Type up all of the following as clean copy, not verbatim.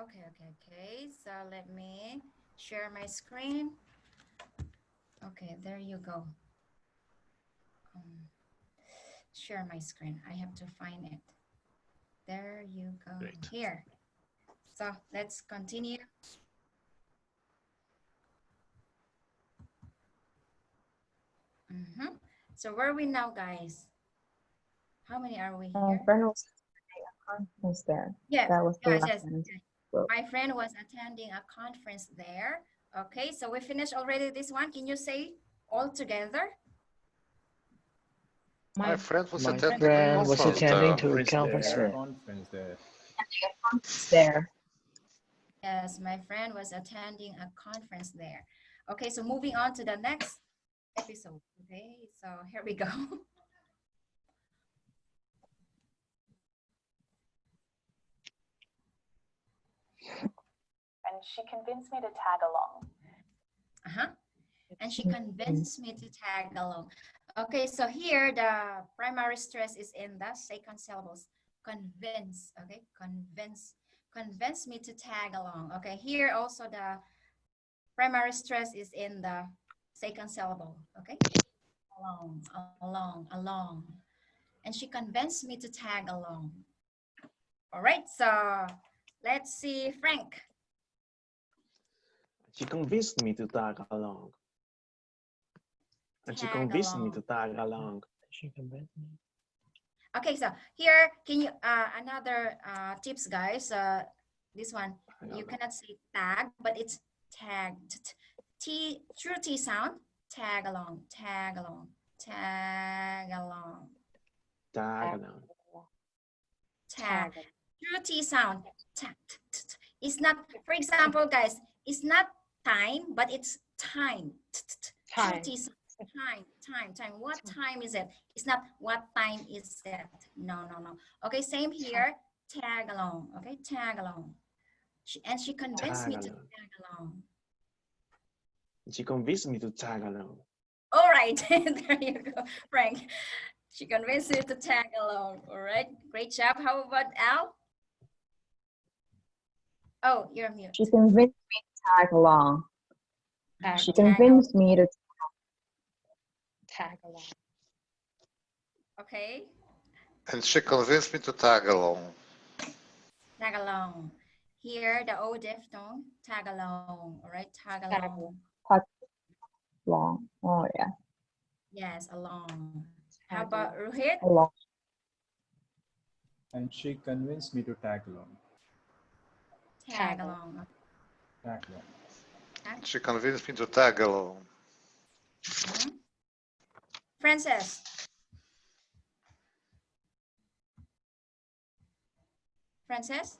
Okay. So let me share my screen. Okay, there you go. Um, share my screen. I have to find it. There you go. Great. Here. So let's continue. So where are we now, guys? How many are we here? Friend was attending a conference there. Yes, That was the yes, last yes. sentence. My friend was attending a conference there. Okay, so we finished already this one. Can you say all together? My friend was My attending a friend was conference attending there. to a conference there. Conference there. Conference there. Yes, my friend was attending a conference there. Okay, so moving on to the next episode. Okay, so here we go. And she convinced me to tag along. And she convinced me to tag along. Okay, so here the primary stress is in the second syllables. Convince, okay, convince me to tag along. Okay, here also the primary stress is in the second syllable. Okay, along. And she convinced me to tag along. All right, so let's see Frank. She convinced me to tag along. And she convinced me to tag along. She convinced me. Okay, so here, can you, another tips, guys. This one, you cannot say tag, but it's tag. True T sound, tag along. Tag along. True T sound, it's not, for example, guys, it's not time, but it's time. True T sound. Time. What time is it? It's not what time is it. No. Okay, same here. Tag along. Okay, tag along. And she convinced me to tag along. She convinced me to tag along. All right, there you go, Frank. She convinced you to tag along. All right, great job. How about Al? Oh, you're mute. She convinced me to tag along. She convinced me to tag along. Okay. And she convinced me to tag along. Tag along. Here, the O diphthong, tag along. All right, tag along. Tag along. Oh, yeah. Yes, along. How about Rohit? Along. And she convinced me to tag along. Tag along. Tag along. She convinced me to tag along. Frances. Frances?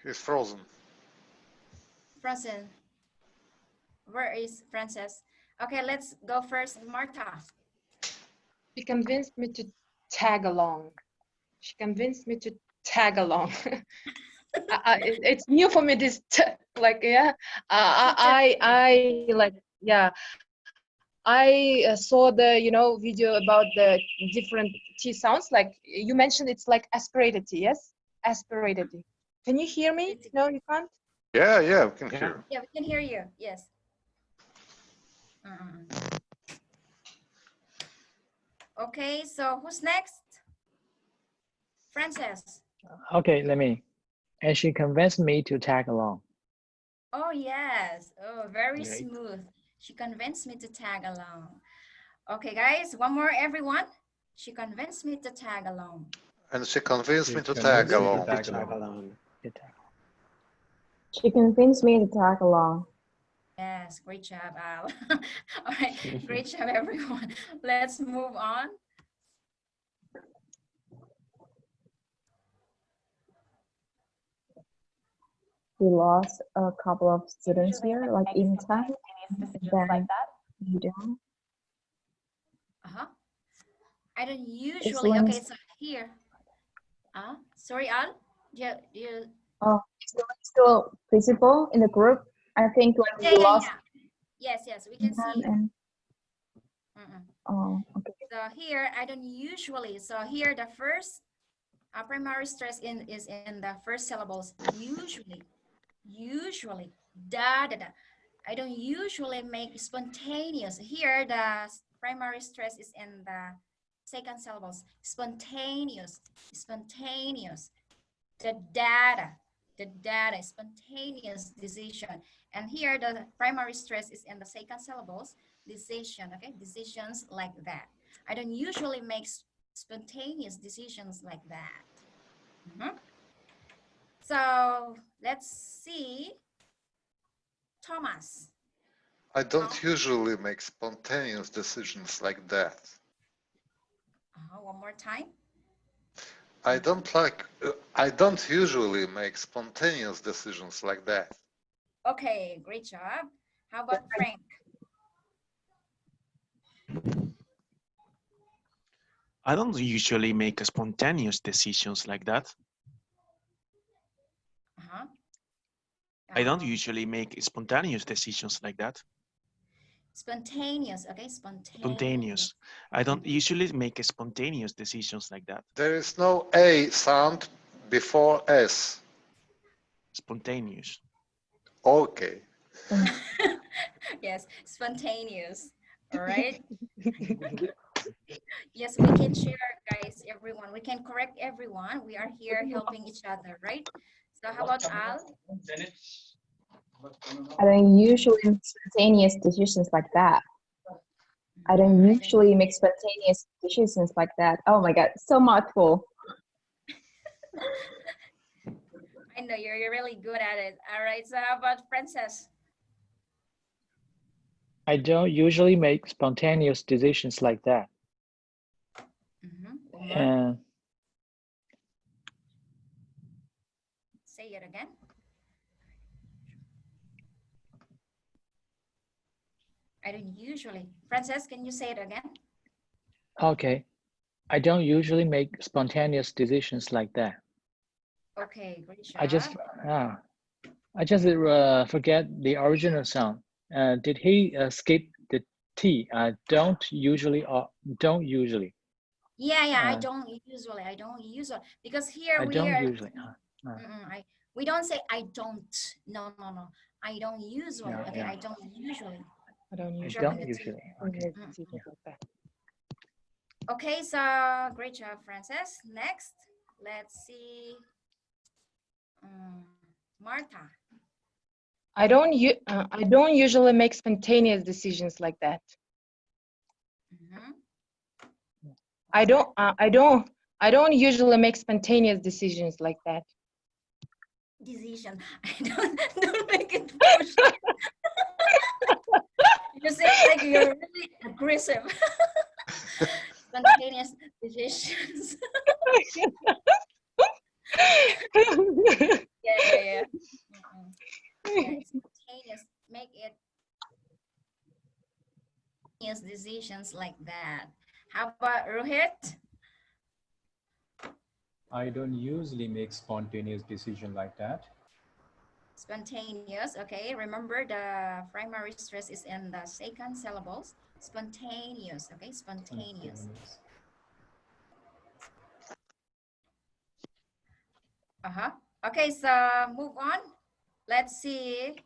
He's frozen. Frozen. Where is Frances? Okay, let's go first. Martha. She convinced me to tag along. She convinced me to tag along. It's new for me, this like, yeah. I like, yeah. I saw the, video about the different T sounds. Like you mentioned, it's like aspirated T, yes? Aspirated T. Can you hear me? No, you can't? Yeah, we can hear. Yeah, we can hear you. Yes. Okay, so who's next? Frances. Okay, let me. And she convinced me to tag along. Oh, yes. Oh, very smooth. She convinced me to tag along. Okay, guys, one more, everyone. She convinced me to tag along. And she convinced me to tag along. She convinced me to tag along. Yes, great job, Al. All right, great job, everyone. Let's move on. We lost a couple of students here, like in time. Then you don't. I don't usually. Okay, so here. Sorry, Al. Oh, is the link still visible in the group? I think when we lost. Yes, we can see. Oh, okay. So here, I don't usually. So here, the first primary stress is in the first syllables. Usually, da da da. I don't usually make spontaneous. Here, the primary stress is in the second syllables. Spontaneous, spontaneous. The data, spontaneous decision. And here, the primary stress is in the second syllables. Decision, okay? Decisions like that. I don't usually make spontaneous decisions like that. So let's see. Thomas. I don't usually make spontaneous decisions like that. One more time. I don't usually make spontaneous decisions like that. Okay, great job. How about Frank? I don't usually make spontaneous decisions like that. I don't usually make spontaneous decisions like that. Spontaneous, okay, Spontaneous. I don't usually make spontaneous decisions like that. There is no A sound before S. Spontaneous. Okay. Yes, spontaneous. All right. Yes, we can share, guys, everyone. We can correct everyone. We are here helping each other, right? So how about Al? I don't usually make spontaneous decisions like that. I don't usually make spontaneous decisions like that. Oh my God, so mouthful. I know you're really good at it. All right, so how about Princess? I don't usually make spontaneous decisions like that. And say it again. I don't usually. Princess, can you say it again? Okay. I don't usually make spontaneous decisions like that. Okay, great job. I just forget the original sound. Did he skip the T? Don't usually or don't usually? Yeah, I don't usually. Because here we don't say I don't. No. I don't usually. Yeah, okay, yeah. I don't usually. I don't usually. Okay. Okay, so great job, Frances. Next, let's see. Martha. I don't usually make spontaneous decisions like that. I don't usually make spontaneous decisions like that. Decision. I don't make it push. You seem like you're really aggressive. Spontaneous decisions. Yeah. Yeah, spontaneous. Make it decisions like that. How about Rohit? I don't usually make spontaneous decision like that. Spontaneous, okay. Remember the primary stress is in the second syllables. Spontaneous, okay, spontaneous. Okay, so move on. Let's see.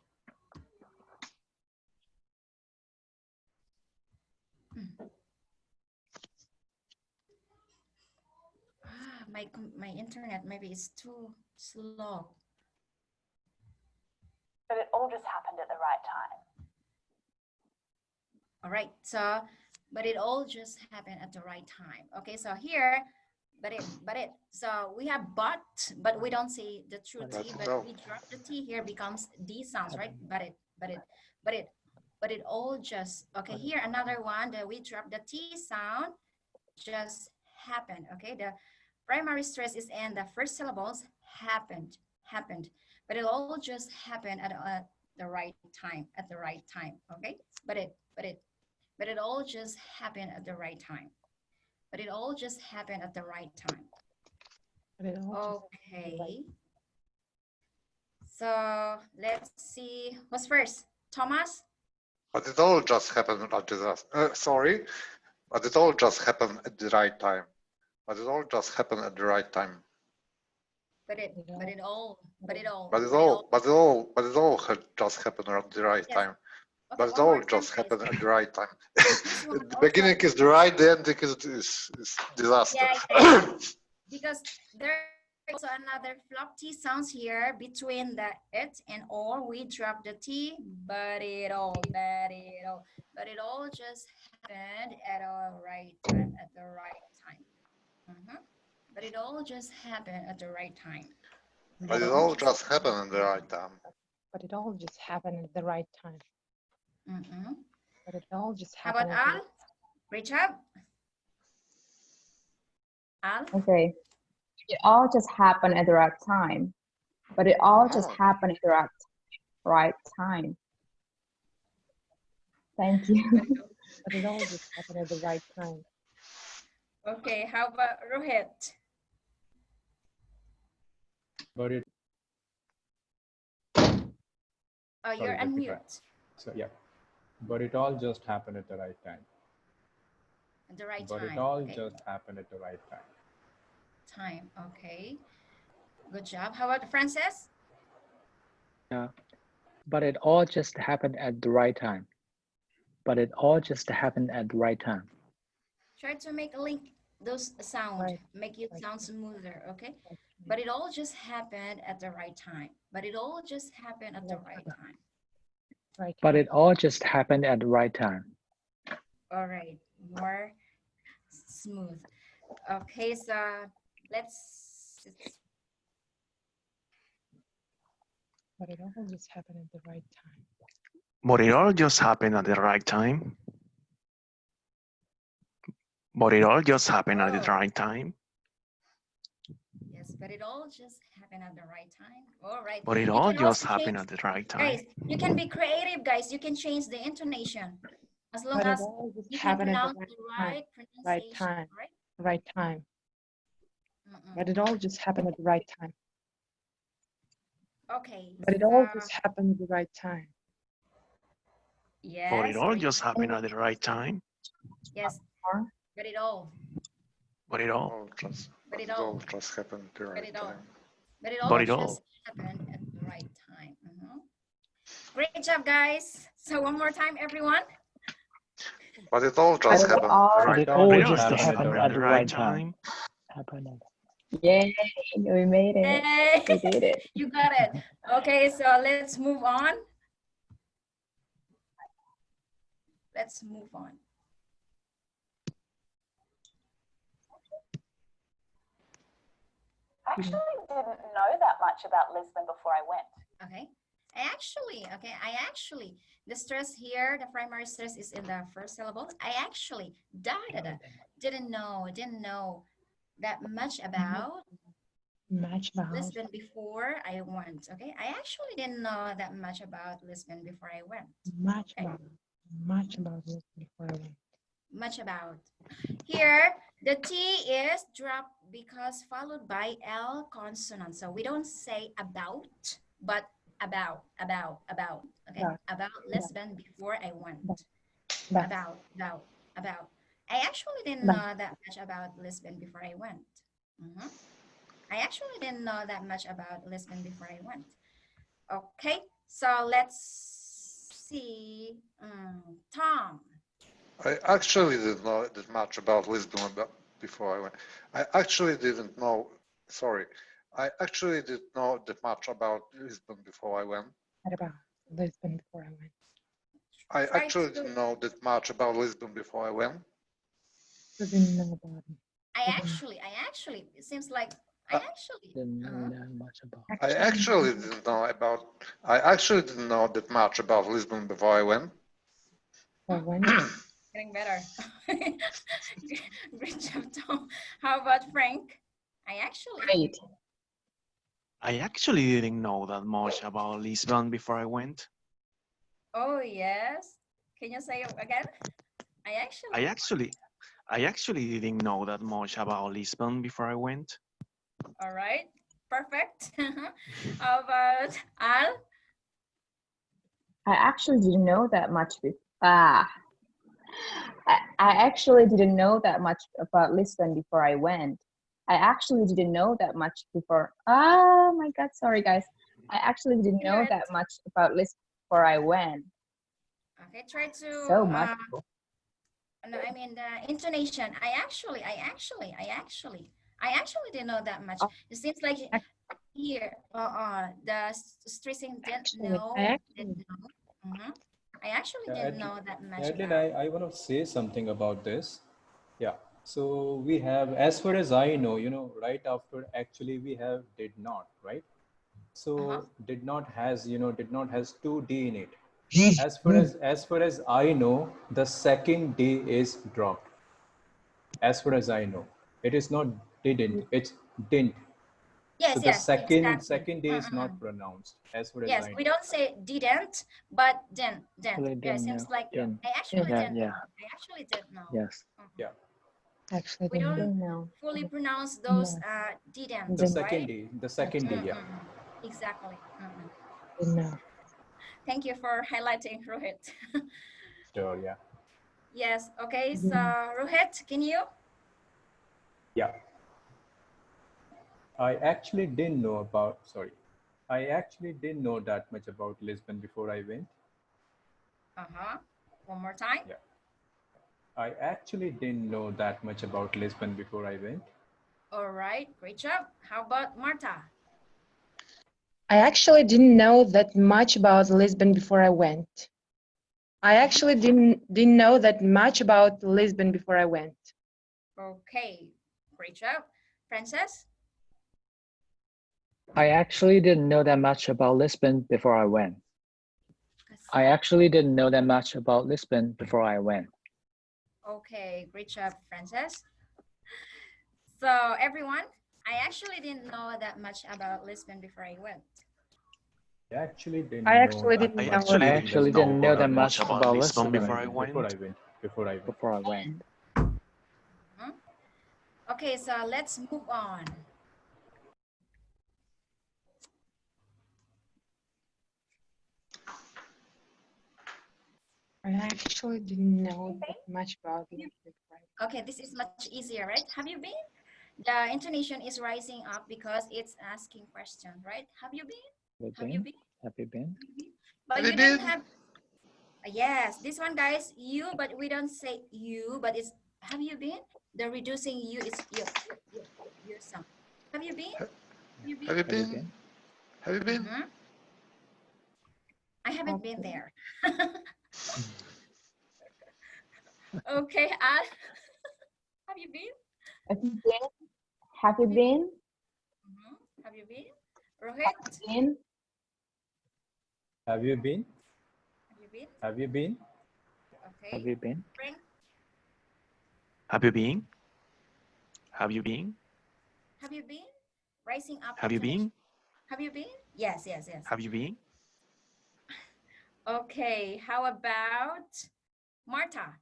My internet maybe is too slow. But it all just happened at the right time. All right, so, but it all just happened at the right time. Okay, so here, so we have but we don't say the true T, but we drop the T here, becomes D sounds, right? But it all just, okay, here another one that we drop the T sound, just happened, okay? The primary stress is in the first syllables, happened, but it all just happened at the right time, okay? But it all just happened at the right time. Okay. So let's see. What's first? Thomas? But it all just happened at But it all just happened at the right time. But it all But it all had just happened at the right Yes. time. Okay, But it one more all time, just please. happened at the right time. This one The also- beginning is the right, the ending is disaster. Yeah. Because there is also another flop T sounds here between the it and all. We drop the T, but it all just happened at the right time. Mhm. But it all just happened at the right time. But it all just happened at the right time. But it all just happened at the right time. Mhm. But it all just How happened. about Al? Great job. Al? Okay. It all just happened at the right time. But it all just happened at the right time. Thank you. But it all just happened at the right time. Okay, how about Rohit? But it. Oh, you're Sorry, let me try. unmute. So yeah, but it all just happened at the right time. At the right But time. it all Okay. just happened at the right time. Time. Okay. Good job. How about Frances? Yeah. But it all just happened at the right time. But it all just happened at the right time. Try to make a link those sound, Right. make it Right. sound smoother, okay? But it all just happened at the right time. But it all just happened at the right time. Right. But it all just happened at the right time. All right, more smooth. Okay, so let's. But it all just happened at the right time. But it all just happened at the right time. But it all just happened at the right time. Yes, but it all just happened at the right time. All right. But it You all can just also happened change- at the right time. Guys, you can be creative, guys. You can change the intonation as long But it as all just you can happened at pronounce the the right right time. pronunciation. Right time. Right? Right time. Mm-mm. But it all just happened at the right time. Okay. But it all so- just happened at the right time. Yes. But it all or you just can- happened at the right time. Yes. Or- But it all. But it all. But it It all all. just happened at the But right it all. time. But it all But it just all. happened at the right time. Mhm. Great job, guys. So one more time, everyone. But it all But just it happened all- at the But right it time. all But it just happened at happened the at the right time. Happened at- Yay, we made it. Yay. We did it. You got it. Okay, so let's move on. Let's move on. I actually didn't know that much about Lisbon before I went. Okay. I actually, the stress here, the primary stress is in the first syllables. I actually didn't know that much about Match the house. Lisbon before I went. Okay. I actually didn't know that much about Lisbon before I went. Much Okay. about this before I went. Much about. Here, the T is dropped because followed by L consonant. So we don't say about, but about. Okay, about Lisbon before I went. About. I actually didn't know that much about Lisbon before I went. Mhm. I actually didn't know that much about Lisbon before I went. Okay, so let's see. Tom. I actually didn't know that much about Lisbon before I went. I actually didn't know. Sorry, I actually didn't know that much about Lisbon before I went. What about Lisbon before I went? I Try actually to- didn't know that much about Lisbon before I went. Didn't know about it. I actually, it seems like I actually. Didn't know that much about. I actually didn't know that much about Lisbon before I went. Or when? Getting better. Great job, Tom. How about Frank? I Great. actually didn't know that much about Lisbon before I went. Oh, yes. Can you say it again? I actually didn't know that much about Lisbon before I went. All right. Perfect. How about Al? I actually didn't know that much. I actually didn't know that much about Lisbon before I went. I actually didn't know that much before. Oh my God, sorry guys. I actually didn't know Good. that much about Lisbon before I went. Okay, try to So much. no, I mean the intonation. I actually didn't know that much. Oh. It seems like here, the stressing didn't Actually, know. I Didn't actually. know. Mhm. I actually Yeah, didn't know that much Adeline, about. I want to say something about this. Yeah. So we have, as far as I know, right after actually we have did not, right? So did not has, did not has 2D in it. As far as I know, the second D is dropped. As far as I know, it is not didn't, it's didn't. So Yes, the yes, exactly. second day is not pronounced, as far as Yes, I we know. don't say didn't, but didn't. Really Yeah, it didn't seems know. like Didn't. I actually Yeah, didn't yeah. know. I actually didn't know. Yes. Yeah. Actually, We don't Didn't know. fully pronounce those didn't, The Didn't. second right? day, the second day, yeah. Exactly. didn't know. Thank you for highlighting, Rohit. Sure, yeah. Yes, okay, so Rohit, can you? Yeah. I actually didn't know about, sorry. I actually didn't know that much about Lisbon before I went. One more time. Yeah. I actually didn't know that much about Lisbon before I went. All right, great job. How about Marta? I actually didn't know that much about Lisbon before I went. I actually didn't know that much about Lisbon before I went. Okay, great job. Frances? I actually didn't know that much about Lisbon before I went. I actually didn't know that much about Lisbon before I went. Okay, great job, Frances. So everyone, I actually didn't know that much about Lisbon before I went. I actually didn't I know actually that didn't much know. I actually didn't know that much about Lisbon Lisbon before I went. before I went. before I went. Okay, so let's move on. I actually didn't know that much about Lisbon before I went. Okay, this is much easier, right? Have you been? The intonation is rising up because it's asking question, right? Have you been? Have you been? Have you been? But Have you you don't been? have. Yes, this one, guys, you, but we don't say you, but it's have you been? The reducing you is your sound. Have you been? Have you been? Have you been? Have you been? I haven't been there. Okay, Al, have you been? Have you been? Have you been? Have you been? Rohit? Been? Have you been? Have you been? Have you been? Okay. Have you been? Frank? Have you been? Have you been? Have you been? Rising up Have you intonation. been? Have you been? Yes, yes, yes. Have you been? Okay, how about Marta?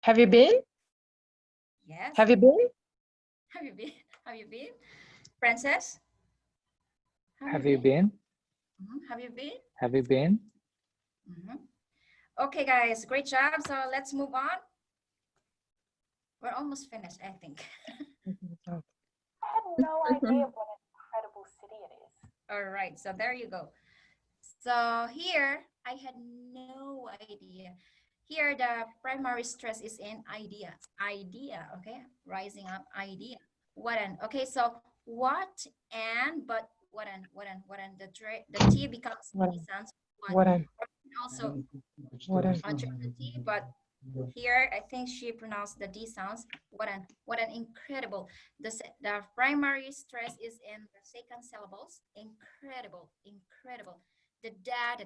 Have you been? Yes. Have you been? Have you been? Have you been? Frances? Have you been? Have you been? Have you been? Okay, guys, great job. So let's move on. We're almost finished, I think. I had no idea what an incredible city it is. All right, so there you go. So here, I had no idea. Here, the primary stress is in idea. Idea, okay? Rising up, idea. What an, okay, so what and, but what and, the T becomes T sounds. What an. Also, What an. the T, but here, I think she pronounced the D sounds. What an incredible. The primary stress is in the second syllables. Incredible, incredible. The da,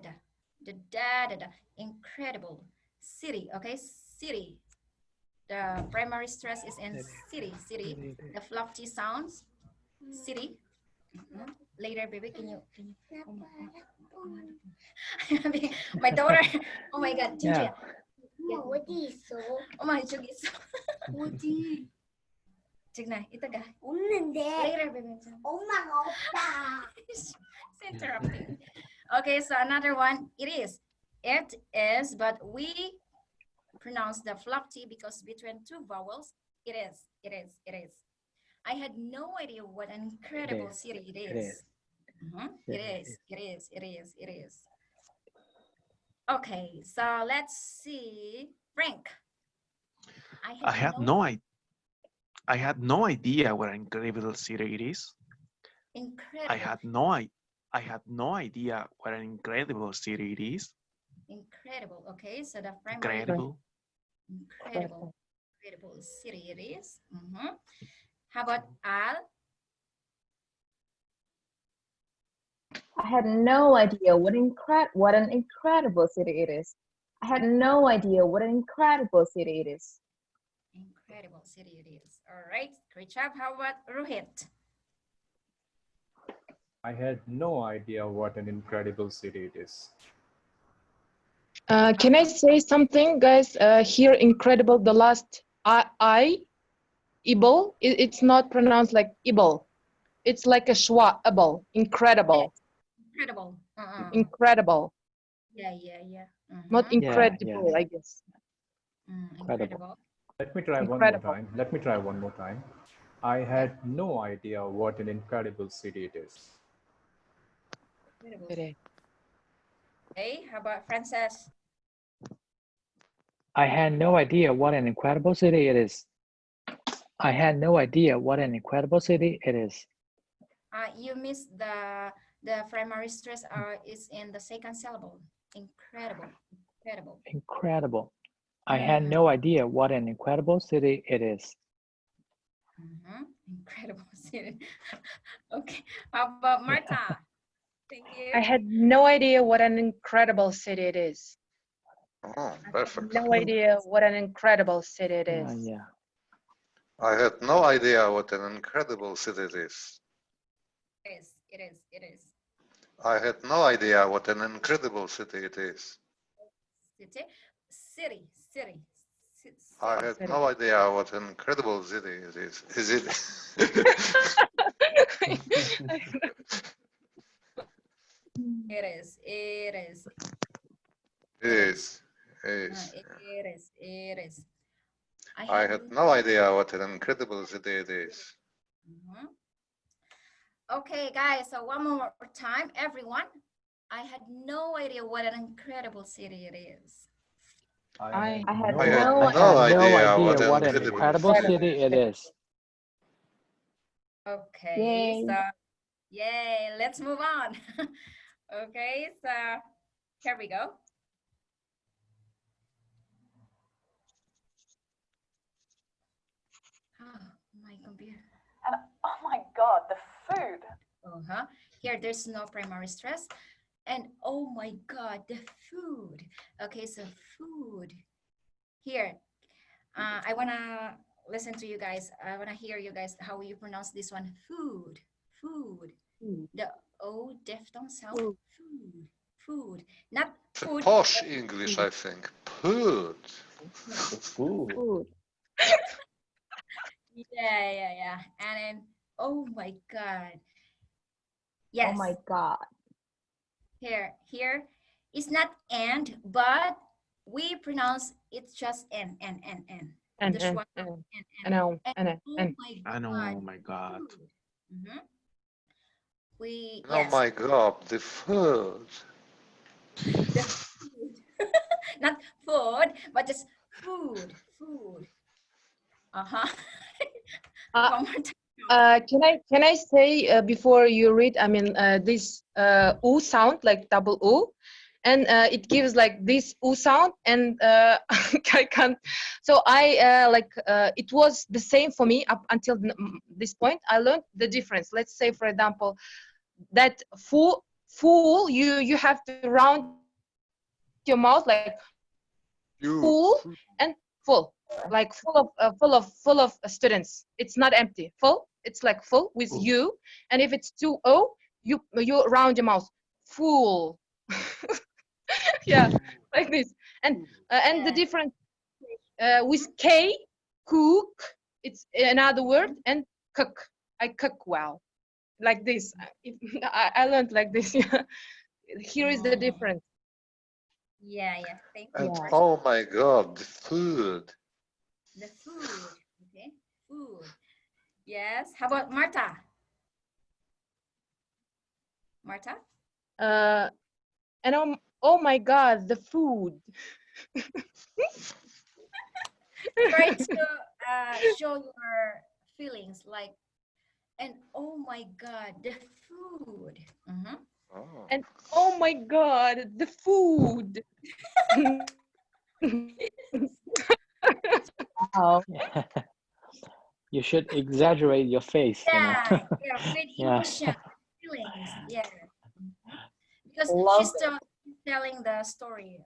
incredible. City, okay, city. The primary stress is in city. The fluffy sounds, city. Later, baby, can you my daughter, oh my God, Ginger. 엄마 저기 있어. 어디? 지금 이따가. 없는데. Later, baby. 엄마가 없다. It's interrupting. Okay, so another one. It is, but we pronounce the fluffy because between two vowels, it is. I had no idea what an incredible is. city it It is. is. It is. It is. It is. It is. Okay, so let's see. Frank. I had no idea. I had no idea what an incredible city it is. Incredible. I had no idea what an incredible city it is. Incredible. Okay, so the primary. Incredible. Incredible. Incredible city it is. How about Al? I had no idea what an incredible city it is. I had no idea what an incredible city it is. Incredible city it is. All right, great job. How about Rohit? I had no idea what an incredible city it is. Can I say something, guys? Here, incredible. The last Ibel. It's not pronounced like Ibel. It's like a schwa. Ibel. Incredible. Incredible. Incredible. Yeah, yeah, yeah. Not incredible, yeah. I guess. Incredible. Let me try one more time. Let me try one more time. I had no idea what an incredible city it is. Incredible. Hey, how about Frances? I had no idea what an incredible city it is. I had no idea what an incredible city it is. You missed the primary stress is in the second syllable. Incredible. Incredible. Incredible. I had no idea what an incredible city it is. Incredible city. Okay. How about Marta? Thank you. I had no idea what an incredible city it is. Oh, perfect. No idea what an incredible city it is. Yeah. I had no idea what an incredible city it is. It is. It is. I had no idea what an incredible city it is. City. I had no idea what an incredible city it is. Is it? It is. It is. It is. It is. It is. I had no idea what an incredible city it is. Okay, guys, so one more time, everyone. I had no idea what an incredible city it is. I had I no had no idea what an incredible city it is. Okay, Yay. so yay, let's move on. Okay, so here we go. Oh, my computer. And oh my God, the food. Here, there's no primary stress. And oh my God, the food. Okay, so food. Here, I want to listen to you guys. I want to hear you guys how you pronounce this one. Food. The O diphthong sound. Food. Not food. Posh English, I think. Food. Food. Yeah. And then, oh my God. Yes. Oh my God. Here, it's not and, but we pronounce it's just N. I know. Oh my God. Oh my God, the food. The food. Not food, but just food. One more time. Can I say before you read? I mean, this U sound, like double U, and it gives like this U sound, and I can't. So it was the same for me up until this point. I learned the difference. Let's say, for example, that fool, you have to round your mouth like full and full, like full of students. It's not empty. Full. It's like full with U, and if it's too O, you round your mouth. Full. Yeah, like this. And the difference with K, cook. It's another word, and cook. I cook well, like this. I learned like this. Here is the difference. Yeah. Thank you. And oh my God, the food. The food. Okay, food. Yes. How about Marta? Marta? And oh my God, the food. Try to show your feelings like, and oh my God, the food. Oh. And oh my God, the food. Wow. You should exaggerate your face, you know. Yeah, yeah, with Yeah. emotion, feelings. Yeah. Because Love she's still telling the story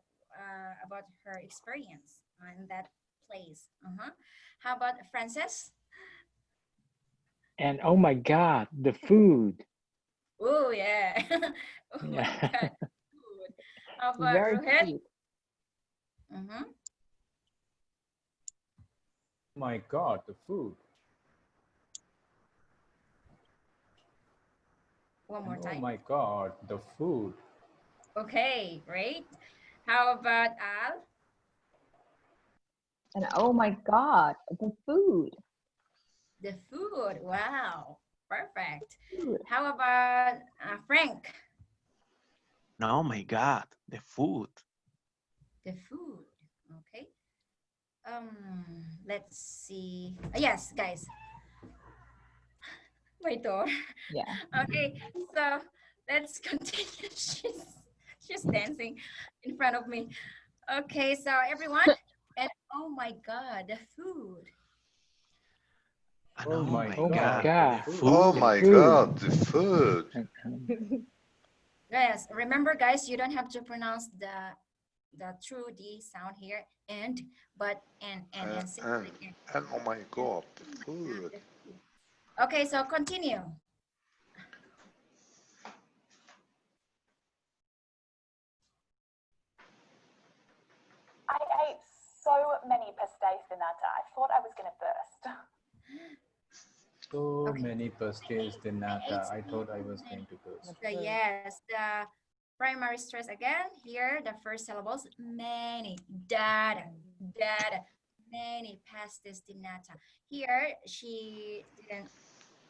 about her experience in that place. How about Frances? And oh my God, the food. Oh yeah. Oh my Yeah. God. Food. How about very Rohit? cute. My God, the food. One And more oh time. my God, the food. Okay, great. How about Al? And oh my God, the food. The food. Wow, perfect. Food. How about Frank? And oh my God, the food. The food. Okay. Let's see. Yes, guys. My door. Yeah. Okay, so let's continue. She's dancing in front of me. Okay, so everyone, and oh my God, the food. And Oh oh my my Oh my God, God, the God. the food. Oh food. The my food. God, the food. Yes, remember, guys, you don't have to pronounce the true D sound here, and but and simply And oh my God, the food. Okay, so continue. I ate so many pastéis de nata. I thought I was going to burst. So Okay. many pastéis de nata. I thought I was many. going to burst. Yes, the primary stress again. Here, the first syllables, many, data, many pastes de nata. Here, she didn't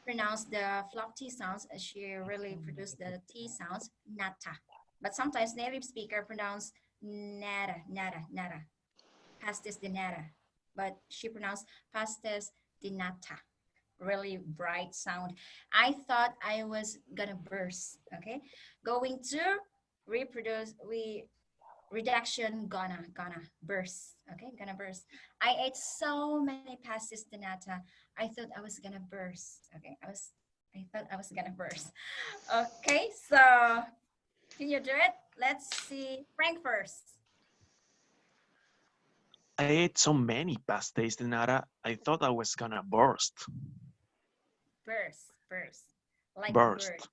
pronounce the flop T sounds. She really produced the T sounds, nata. But sometimes native speaker pronounce nada, pastes de nata. But she pronounced pastes de nata. Really bright sound. I thought I was gonna burst. Okay, going to reduction gonna burst. Okay, gonna burst. I ate so many pastas de nata. I thought I was gonna burst. Okay, I thought I was gonna burst. Okay, so can you do it? Let's see Frank first. I ate so many pastéis de nata, I thought I was gonna burst. Burst, like Burst. bird.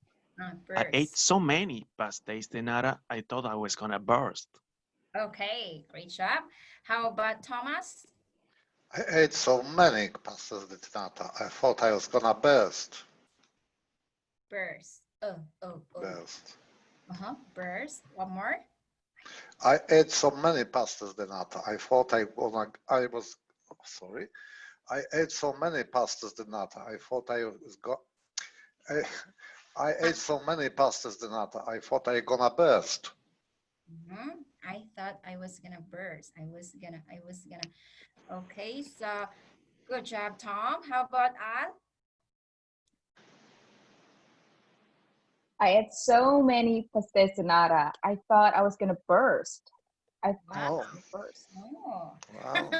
I ate Burst. so many pastéis de nata, I thought I was gonna burst. Okay, great job. How about Thomas? I ate so many pastas de nata. I thought I was gonna burst. Burst. Burst. Burst. One more. I ate so many pastas de nata. I thought I ate so many pastas de nata. I thought I ate so many pastas de nata. I thought I gonna burst. I thought I was gonna burst. I was gonna. Okay, so good job, Tom. How about Al? I ate so many pastéis de nata. I thought I was gonna burst. I thought Oh, burst. Oh. wow.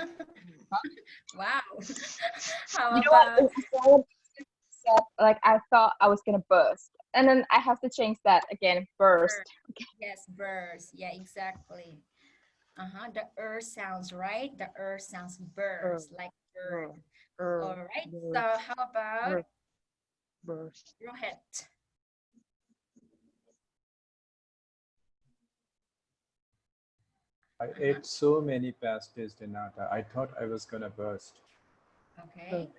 Wow. How You know about what? Like I thought I was gonna burst, and then I have to change that again. Burst. yes, burst. Yeah, exactly. The sounds right. The sounds burst like bird. All right. So how about Burst. Rohit? I ate so many pastéis de nata. I thought I was gonna burst. Okay.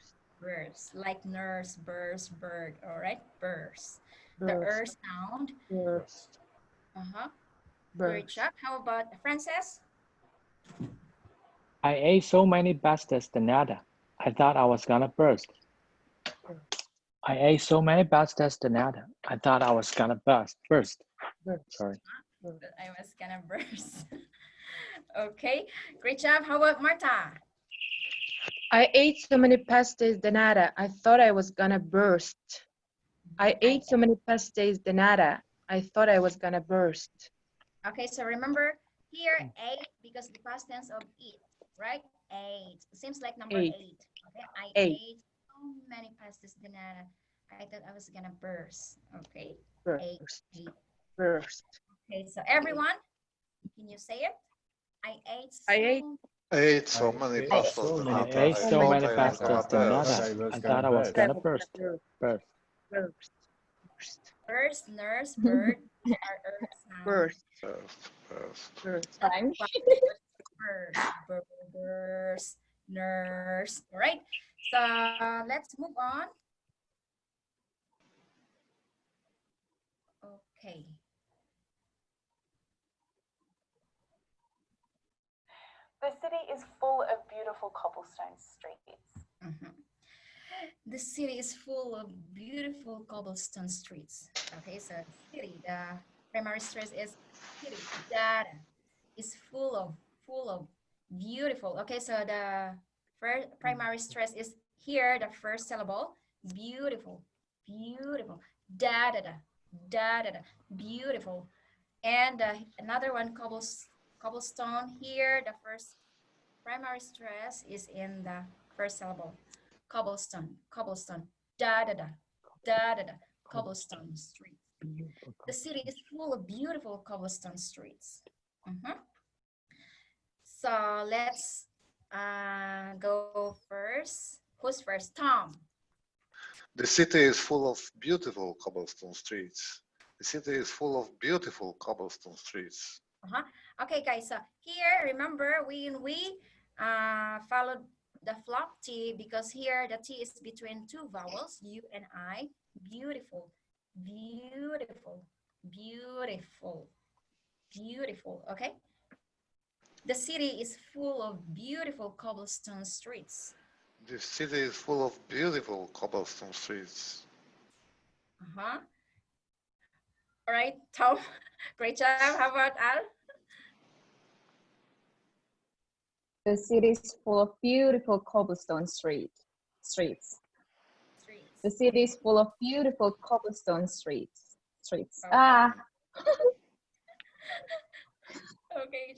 Burst, like nurse, burst, bird. All right. Burst. The sound. Burst. Great job. How about Frances? I ate so many pastas de nata, I thought I was gonna burst. I ate so many pastas tonight. I thought I was gonna burst. Sorry. I was gonna burst. Okay, great job. How about Marta? I ate so many pastas de nada. I thought I was gonna burst. I ate so many pastas de nada. I thought I was gonna burst. Okay, so remember here, ate because the past tense of eat, right? Ate. Seems like number Ate. eight. Okay, I Ate. ate so many pastas de nada. I thought I was gonna burst. Okay, ate. Burst. Burst. Okay, so everyone, can you say it? I ate so I ate. I ate so many ate pastas so de many nata. I ate I so thought many I was gonna pastas de nada. burst. I thought I was gonna burst. Burst. Burst. First, nurse, bird are earth sound. Burst. Burst. Time. Burst, nurse. All right. So let's move on. Okay. The city is full of beautiful cobblestone streets. The city is full of beautiful cobblestone streets. Okay, so city, the primary stress is city. Data is full of beautiful. Okay, so the first primary stress is here, the first syllable, beautiful, beautiful. Da da da da da da, beautiful. And another one, cobblestone. Here, the first primary stress is in the first syllable. Cobblestone, cobblestone, da da da, da da da, cobblestone street. The city is full of beautiful cobblestone streets. So let's go first. Who's first? Tom. The city is full of beautiful cobblestone streets. The city is full of beautiful cobblestone streets. Okay, guys. So here, remember, we followed the flop T because here the T is between two vowels, U and I. Beautiful, beautiful, beautiful, beautiful. Okay. The city is full of beautiful cobblestone streets. The city is full of beautiful cobblestone streets. All right, Tom. Great job. How about Al? The city is full of beautiful cobblestone streets. The city is full of beautiful cobblestone streets. Okay. Okay,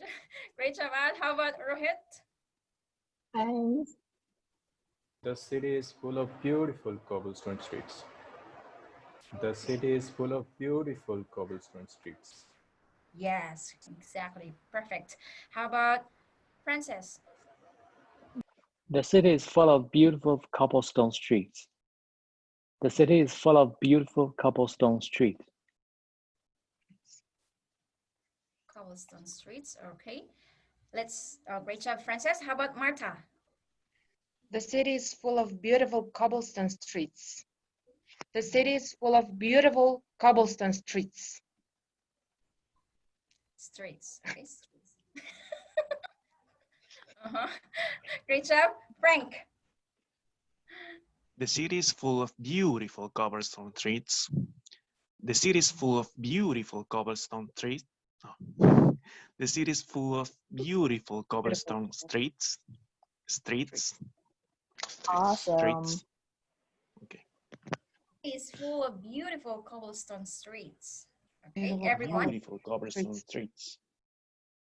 great job, Al. How about Rohit? Thanks. The city is full of beautiful cobblestone streets. The city is full of beautiful cobblestone streets. Yes, exactly. Perfect. How about Francis? The city is full of beautiful cobblestone streets. The city is full of beautiful cobblestone streets. Cobblestone streets. Okay. Let's, great job, Francis. How about Marta? The city is full of beautiful cobblestone streets. The city is full of beautiful cobblestone streets. Streets. Okay, streets. Great job, Frank. The city is full of beautiful cobblestone streets. The city is full of beautiful cobblestone streets. Oh. The city is full of beautiful cobblestone streets. Awesome. Streets. Okay. It's full of beautiful cobblestone streets. Okay, everyone. Beautiful cobblestone streets.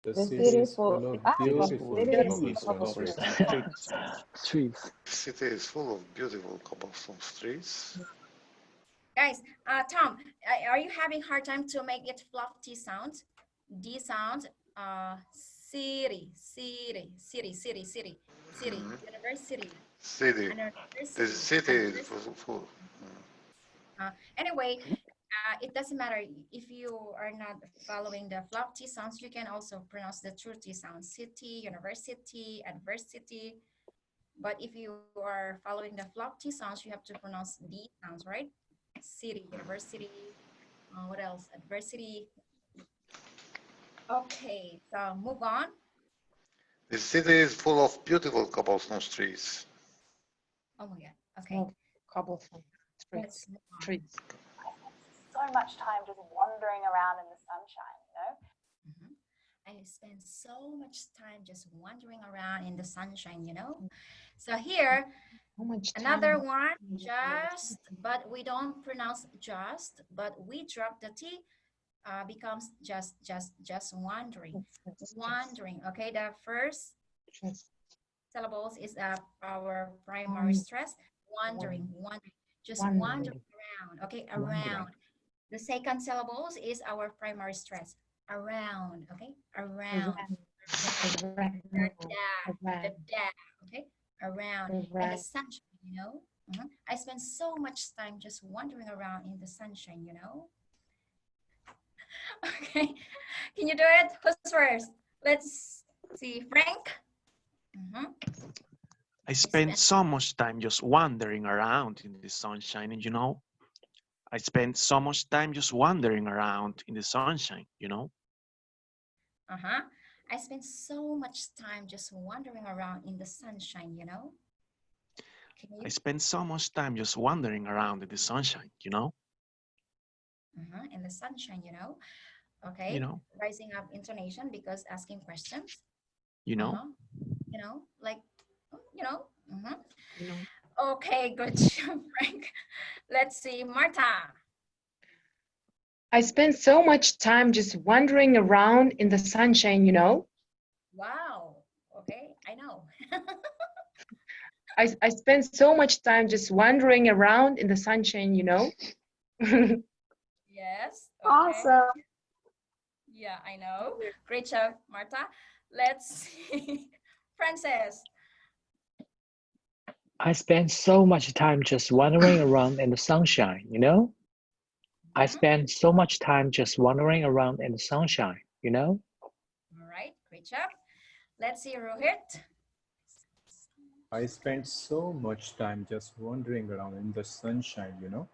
The The city city is is full full of of beautiful beautiful cobblestone streets. Streets. The city is full of beautiful cobblestone streets. Guys, Tom, are you having hard time to make it flop T sound? D sound, city, city, city, city, city, city, university. City. The city is full. Anyway, it doesn't matter if you are not following the flop T sounds, you can also pronounce the true T sounds, city, university, adversity. But if you are following the flop T sounds, you have to pronounce D sounds, right? City, university, what else? Adversity. Okay, so move on. The city is full of beautiful cobblestone streets. Oh my God, okay. cobblestone Let's move on. streets. So much time just wandering around in the sunshine, you know? I spend so much time just wandering around in the sunshine, you know? So here, How much another time? one, just, but we don't pronounce just, but we drop the T, becomes just wandering. Wandering, okay? The first syllables is our primary stress. Wandering. Just wandering around, okay? Around. The second syllables is our primary stress. Around, okay? Around. The da, okay? Around. And the sunshine, you know? I spend so much time just wandering around in the sunshine, you know? Okay. Can you do it? Who's first? Let's see. Frank? I spent so much time just wandering around in the sunshine, and you know, I spent so much time just wandering around in the sunshine, you know. I spent so much time just wandering around in the sunshine, you know. I spent so much time just wandering around in the sunshine, you know. In the sunshine, you know. Okay. You know. Rising up intonation because asking questions. You know. You know, like, you know. You know. Okay, good job, Frank. Let's see, Marta. I spent so much time just wandering around in the sunshine, you know. Wow. Okay, I know. I spent so much time just wandering around in the sunshine, you know. Yes. Okay. Awesome. Yeah, I know. Great job, Marta. Let's see, Frances. I spend so much time just wandering around in the sunshine, you know? I spend so much time just wandering around in the sunshine, you know? All right, great job. Let's see, Rohit. I spent so much time just wandering around in the sunshine, you know?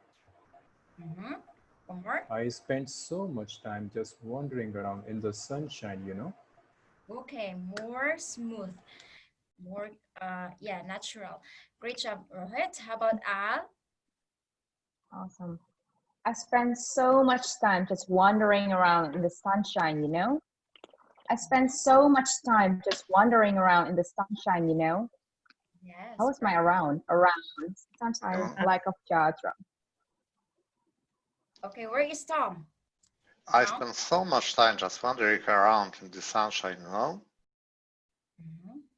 One more. I spent so much time just wandering around in the sunshine, you know? Okay, more smooth. More, yeah, natural. Great job, Rohit. How about Al? Awesome. I spend so much time just wandering around in the sunshine, you know? I spend so much time just wandering around in the sunshine, you know? Yes. How was my around? Around. Sometimes I lack of jatra. Okay, where is Tom? I spend so much time just wandering around in the sunshine, you know?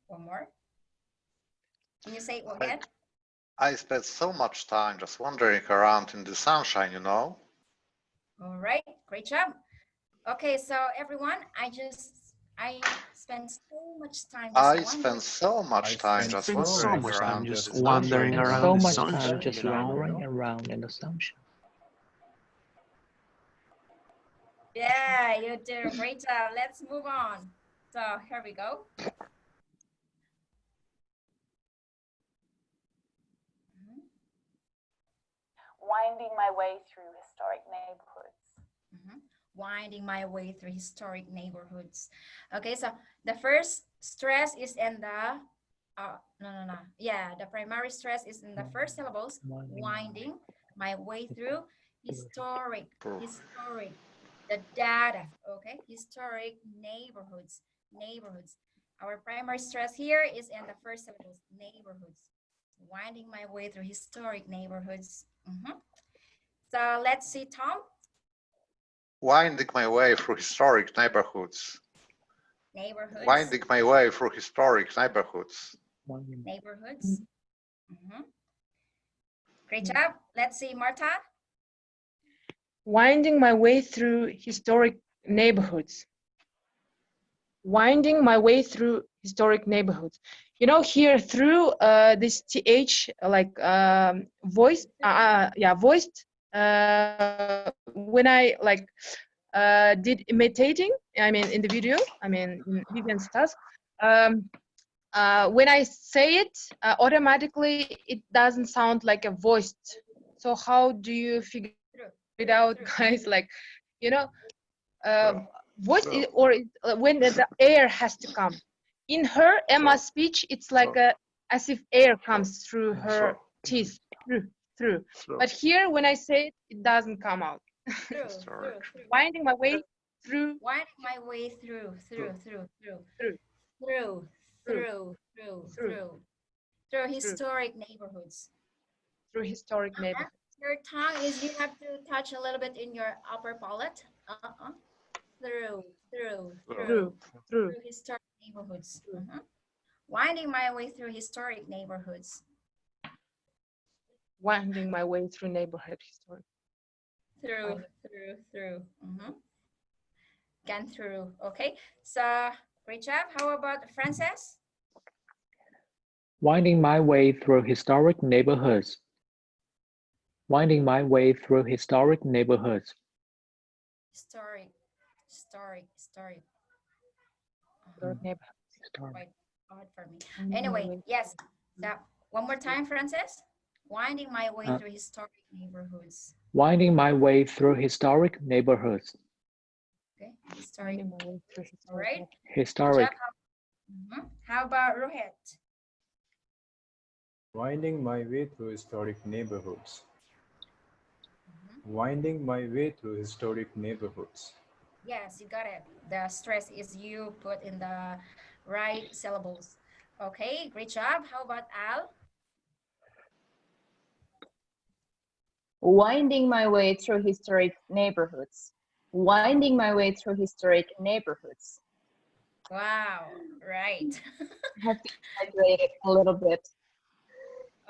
One more. Can you say it again? I spent so much time just wandering around in the sunshine, you know? All right, great job. Okay, so everyone, I spent so much time just I spent so much time just wandering around just in the wandering sunshine. around So the much sunshine, time just you know? wandering around in the sunshine. Yeah, you did a great job. Let's move on. So here we go. Winding my way through historic neighborhoods. Winding my way through historic neighborhoods. Okay, so the first stress is in the, no. Yeah, the primary stress is in the first syllables. Winding my way through historic, the data, okay? Historic neighborhoods. Our primary stress here is in the first syllables, neighborhoods. Winding my way through historic neighborhoods. So let's see, Tom. Winding my way through historic neighborhoods. Winding my way through historic neighborhoods. Great job. Let's see, Marta. Winding my way through historic neighborhoods. Winding my way through historic neighborhoods. You know, here through this th like voiced, voiced. When I like did imitating, I mean in the video, I mean in Vivian's task. When I say it, automatically it doesn't sound like a voiced. So how do you figure it out, guys? Like, you know, voice is, or when the air has to come. In her Emma's speech, it's like as if air comes through her teeth. through. But here, when I say it, it doesn't come out. Through. Winding my way through. Winding my way through historic neighborhoods. Through historic neighborhoods. Your tongue is, you have to touch a little bit in your upper palate. Through historic neighborhoods. Winding my way through historic neighborhoods. Winding my way through neighborhood historic. Through. Again, through. Okay, so great job. How about Frances? Winding my way through historic neighborhoods. Winding my way through historic neighborhoods. Historic. Quite hard for me. Anyway, yes. So one more time, Frances. Winding my way through historic neighborhoods. Winding my way through historic neighborhoods. Okay, historic. All right. Historic. How about Rohit? Winding my way through historic neighborhoods. Winding my way through historic neighborhoods. Yes, you got it. The stress is you put in the right syllables. Okay, great job. How about Al? Winding my way through historic neighborhoods. Winding my way through historic neighborhoods. Wow, right. I have to exaggerate it a little bit.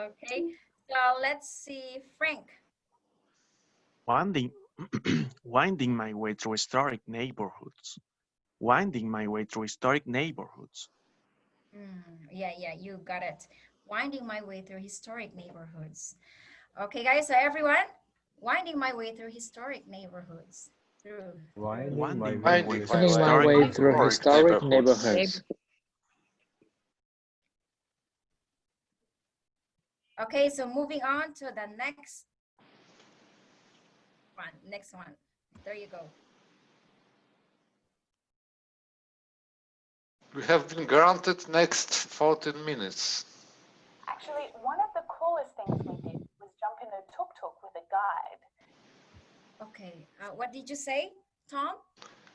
Okay, so let's see, Frank. Winding my way through historic neighborhoods. Winding my way through historic neighborhoods. Yeah, you got it. Winding my way through historic neighborhoods. Okay, guys, so everyone, winding my way through historic neighborhoods. Winding my way through historic neighborhoods. Okay, so moving on to the next one. There you go. We have been granted next 14 minutes. Actually, one of the coolest things we did was jump in a tuk-tuk with a guide. Okay, what did you say, Tom?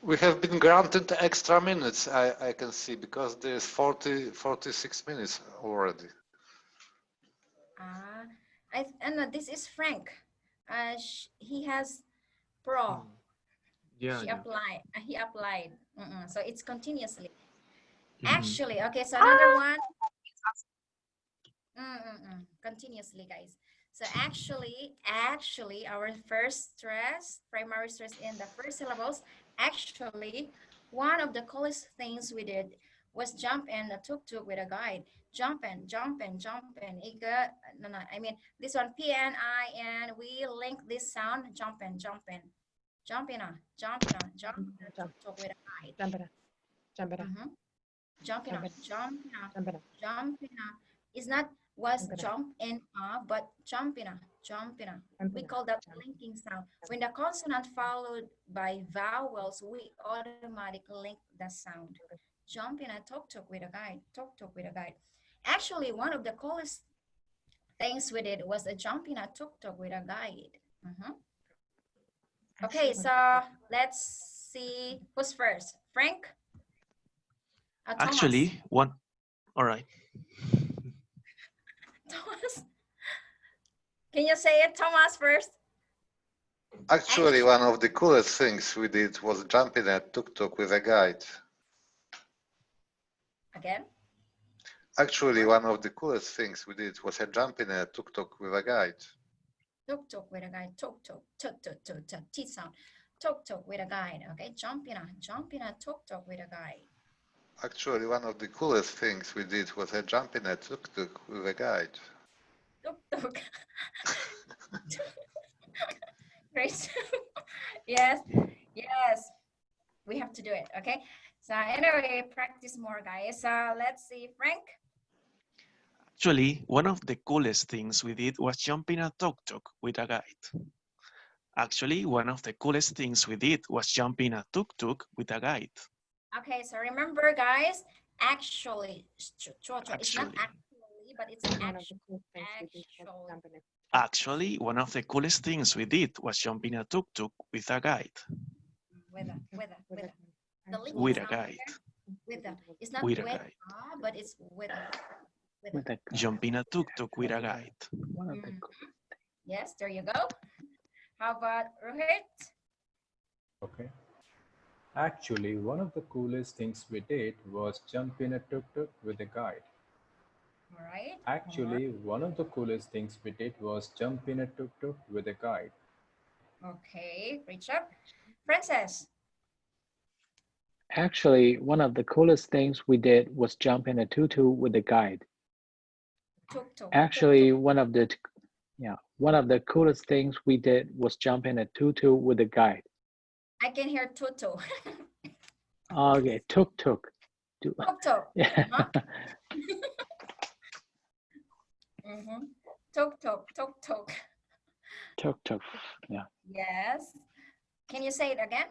We have been granted extra minutes, I can see, because there's 46 minutes already. And this is Frank. He has pro. Yeah. He applied. So it's continuously. Actually, okay, so another one. Continuously, guys. So actually, our first stress, primary stress in the first syllables, actually, one of the coolest things we did was jump in the tuk-tuk with a guide. Jumping. I mean, this one, P-N-I-N, we link this sound, jumping. Jumping tuk-tuk with a guide. Jumping. It's not was jump in but jumping. We call that linking sound. When the consonant followed by vowels, we automatically link the sound. Jumping a tuk-tuk with a guide. Actually, one of the coolest things we did was a jumping a tuk-tuk with a guide. Okay, so let's see who's first. Frank? Actually, one. All right. Thomas? Can you say it, Thomas, first? Actually, one of the coolest things we did was jumping a tuk-tuk with a guide. Again? Actually, one of the coolest things we did was jumping a tuk-tuk with a guide. Tuk-tuk with a guide. Tuk-tuk. T sound. Tuk-tuk with a guide. Okay, jumping a tuk-tuk with a guide. Actually, one of the coolest things we did was jumping a tuk-tuk with a guide. Tuk-tuk. Great. Yes. We have to do it, okay? So anyway, practice more, guys. Let's see, Frank. Actually, one of the coolest things we did was jumping a tuk-tuk with a guide. Actually, one of the coolest things we did was jumping a tuk-tuk with a guide. Okay, so remember, guys, actually. It's not actually, but it's actually. Actually, one of the coolest things we did was jump in a tuk-tuk with a guide. With a. The linking With a sound guide. with a. It's not With a with guide. but it's with a. With a Jump in a tuk-tuk with a guide. one of the Yes, there you go. How about Rohit? Okay. Actually, one of the coolest things we did was jump in a tuk-tuk with a guide. All right. Actually, one of the coolest things we did was jump in a tuk-tuk with a guide. Okay, great job. Princess. Actually, one of the coolest things we did was jump in a tutu with a guide. Tuk-tuk. Actually, one of the coolest things we did was jump in a tutu with a guide. I can hear tutu. Okay, tuk-tuk. Tuk-tuk. Yeah. Tuk-tuk, tuk-tuk. Tuk-tuk, yeah. Yes. Can you say it again?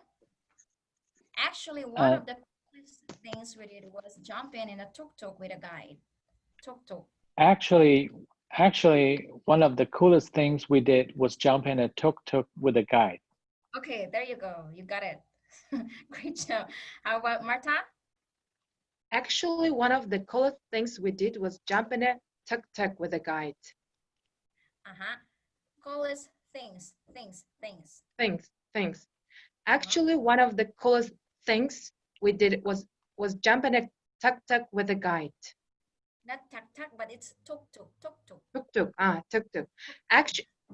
Actually, one of the coolest things we did was jumping in a tuk-tuk with a guide. Tuk-tuk. Actually, one of the coolest things we did was jump in a tuk-tuk with a guide. Okay, there you go. You got it. Great job. How about Marta? Actually, one of the coolest things we did was jump in a tuk-tuk with a guide. Coolest things. Things. Actually, one of the coolest things we did was jump in a tuk-tuk with a guide. Not tuk-tuk, but it's tuk-tuk, tuk-tuk. Tuk-tuk, tuk-tuk.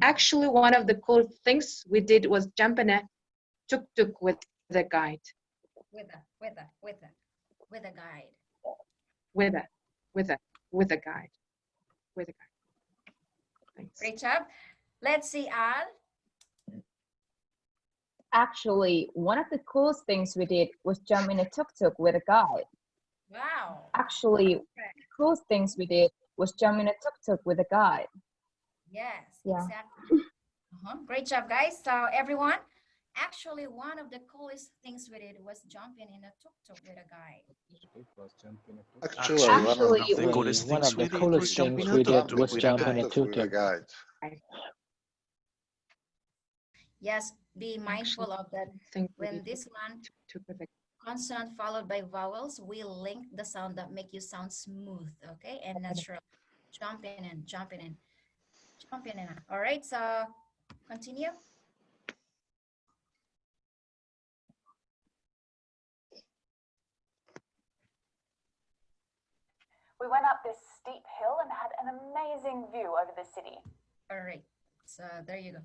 Actually, one of the cool things we did was jump in a tuk-tuk with a guide. With a guide. With a guide. Thanks. Great job. Let's see, Al. Actually, one of the coolest things we did was jump in a tuk-tuk with a guide. Wow. Actually, the coolest things we did was jump in a tuk-tuk with a guide. Yes, Yeah. exactly. Great job, guys. So everyone, actually one of the coolest things we did was jumping in a tuk-tuk with a guide. Actually, One of the Actually, coolest one things of the we did coolest was jump things in a we did tuk-tuk was with a jump in a guide. With a tuk-tuk. guide. Yes, be mindful of that. When this one consonant followed by vowels, we link the sound that make you sound smooth, okay, and natural. Jumping in. All right, so continue. We went up this steep hill and had an amazing view over the city. All right, so there you go.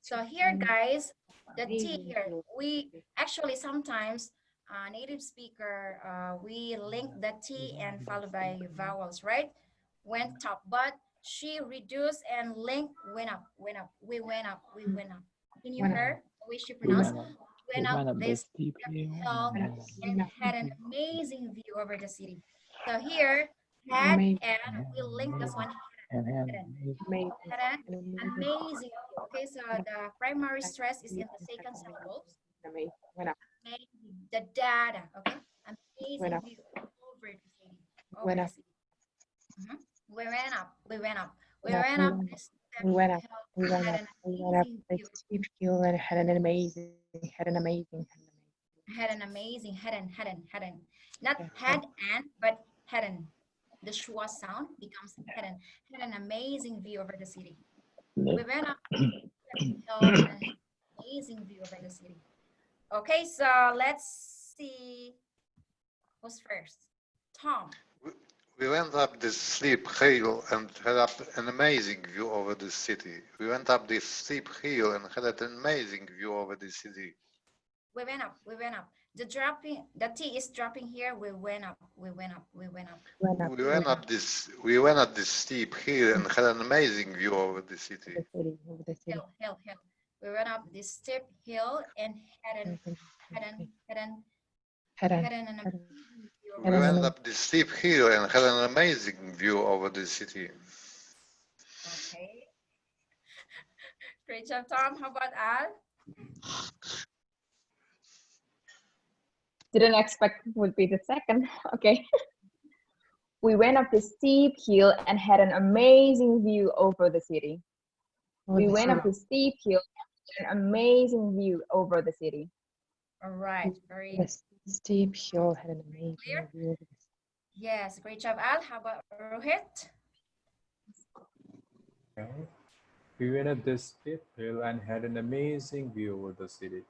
So here, guys, the T here, we actually sometimes native speaker, we link the T and followed by vowels, right? Went up, but she reduced and linked went up. We went up. Can you hear the way she pronounced? Went up this steep hill and had an amazing view over the city. So here, had and we link this one had an amazing view. Okay, so the primary stress is in the second syllables. Amazing, the data, okay? Amazing view over the city. Over the city. We went up. We went up this steep hill and had an amazing not had and but hadn't. The schwa sound becomes had an amazing view over the city. We went up an amazing view over the city. Okay, so let's see who's first. Tom. We went up this steep hill and had up an amazing view over the city. We went up this steep hill and had an amazing view over the city. We went up. The T is dropping here. We went up. We went up this steep hill and had an amazing view over the city. Hill. We went up this steep hill and had an We went up this steep hill and had an amazing view over the city. Okay. Great job, Tom. How about Al? Didn't expect it would be the second. Okay. We went up this steep hill and had an amazing view over the city. We went up the steep hill, an amazing view over the city. All right, very Yes, steep hill had an amazing clear. view. Yes, great job, Al. How about Rohit? Okay. We went up this steep hill and had an amazing view over the city.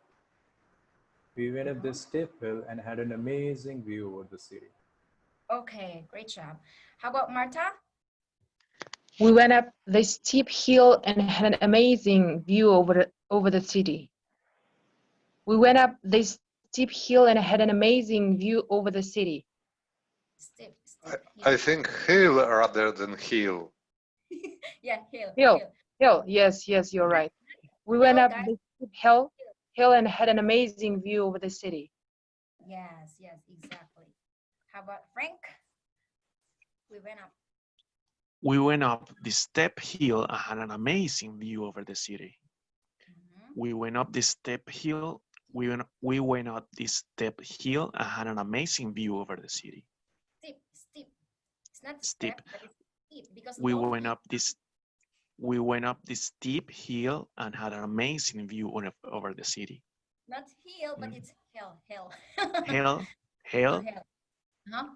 We went up this steep hill and had an amazing view over the city. Okay, great job. How about Marta? We went up the steep hill and had an amazing view over the city. We went up this steep hill and had an amazing view over the city. Steep I think hill rather than hill. Yeah, hill. Hill. Yes, you're right. We went up the steep hill and had an amazing view over the city. Yes, exactly. How about Frank? We went up. We went up the steep hill and had an amazing view over the city. We went up the steep hill. We went up this steep hill and had an amazing view over the city. Steep. It's not Steep. step, but it's steep because We went up this steep hill and had an amazing view over the city. Not hill, but it's hill. Hill.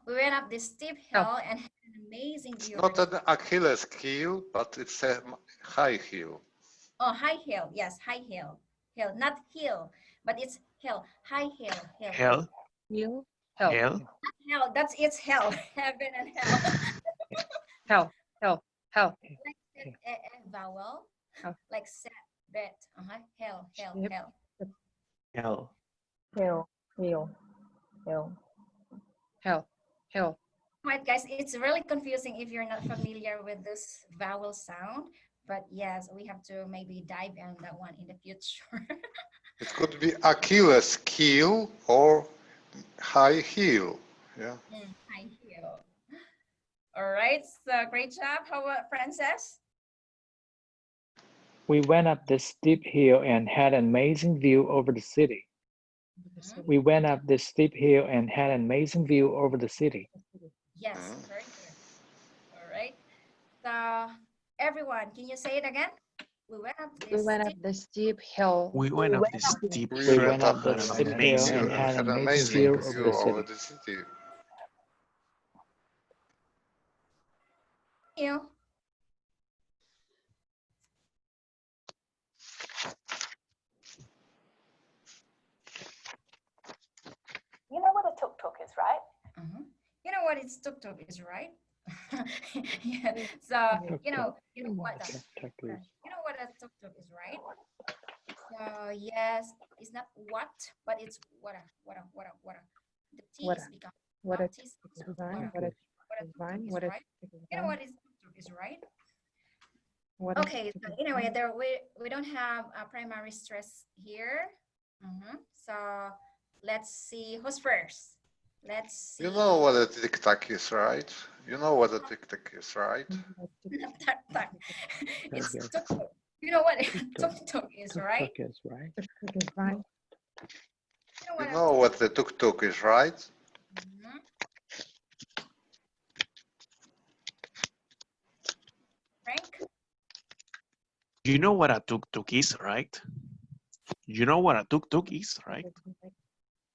We went up this steep hill and had an amazing view. Not an Achilles heel, but it's a high heel. Oh, high hill. Yes, high hill. Hill, not hill, but it's hill. High hill. Hell. Hell, that's it's hell. Heaven and hell. Hell. Like a vowel. Hell. Like set, bet. Hell. Yep. Hell. Hill. Right, guys, it's really confusing if you're not familiar with this vowel sound. But yes, we have to maybe dive in that one in the future. It could be Achilles heel or high heel. Yeah. High heel. All right, so great job. How about Frances? We went up the steep hill and had an amazing view over the city. We went up the steep hill and had an amazing view over the city. Yes, very good. All right. So everyone, can you say it again? We went up the steep hill. We went up the steep We hill went up and the had steep an hill amazing and had an amazing view over the city. You. You know what a tuk-tuk is, right? You know what it's tuk-tuk is, right? Yeah. So you know what a tuk-tuk is, right? So yes, it's not what, but it's what. The T is become What a T. design. What a tuk-tuk is, right? You know what is tuk-tuk is, right? What Okay, so anyway, we don't have a primary stress here. So let's see who's first. Let's see. You know what a tic-tac is, right? You know what a tic-tac is, right? It's tuk-tuk. You know what tuk-tuk is, right? You know what the tuk-tuk is, right? Frank? You know what a tuk-tuk is, right? You know what a tuk-tuk is, right?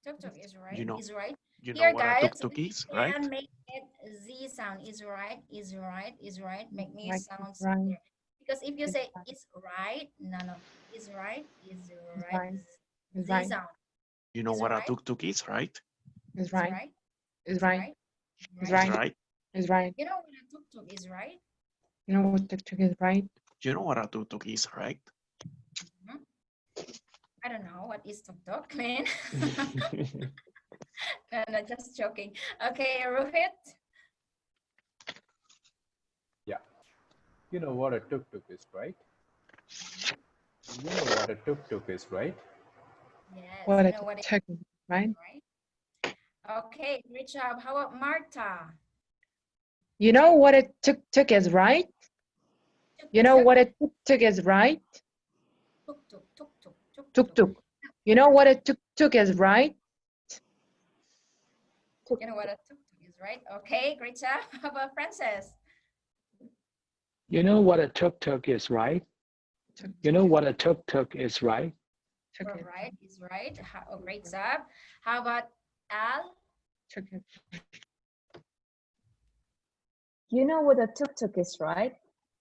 Tuk-tuk is right. You know, is right. You know Here, what guys, a tuk-tuk is, right? can make it Z sound. Is right. Is right. Is right. Make me Right, sound right. clear. Because if you say is right, no. Is right. Is right. Is Z right. sound. You know Is what a right. tuk-tuk is, right? Is right. Right. Is right. Is Is right. right? Is right. You know what a tuk-tuk is, right? You know what tuk-tuk is, right? You know what a tuk-tuk is, right? I don't know what is tuk-tuk, man. No, just joking. Okay, Rohit. Yeah. You know what a tuk-tuk is, right? You know what a tuk-tuk is, right? Yes, What you a know what it tuk-tuk is, right? right? Okay, great job. How about Marta? You know what a tuk-tuk is, right? You know what a tuk-tuk is, right? Tuk-tuk. You know what a tuk-tuk is, right? You know what a tuk-tuk is, right? Okay, great job. How about Frances? You know what a tuk-tuk is, right? You know what a tuk-tuk is, right? Tuk-tuk. Right, is right. Oh, great job. How about Al? Tuk-tuk. You know what a tuk-tuk is, right?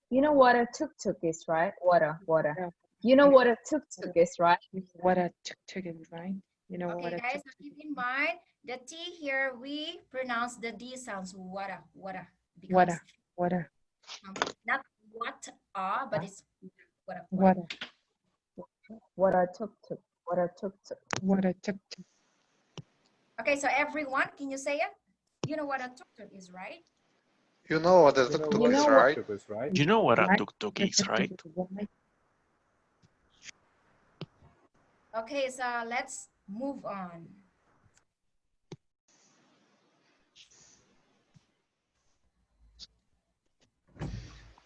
You know what a tuk-tuk is, right? Water. Yeah. You know what a tuk-tuk is, right? What a tuk-tuk is, right? You know what Okay, a guys, so tuk-tuk keep in mind the T here, we pronounce the D sounds water. Water. Not what but it's water. Water. What a tuk-tuk. What a tuk-tuk. What a tuk-tuk. Okay, so everyone, can you say it? You know what a tuk-tuk is, right? You know what a tuk-tuk is, right? You know what a Right? tuk-tuk is, right? Okay, so let's move on.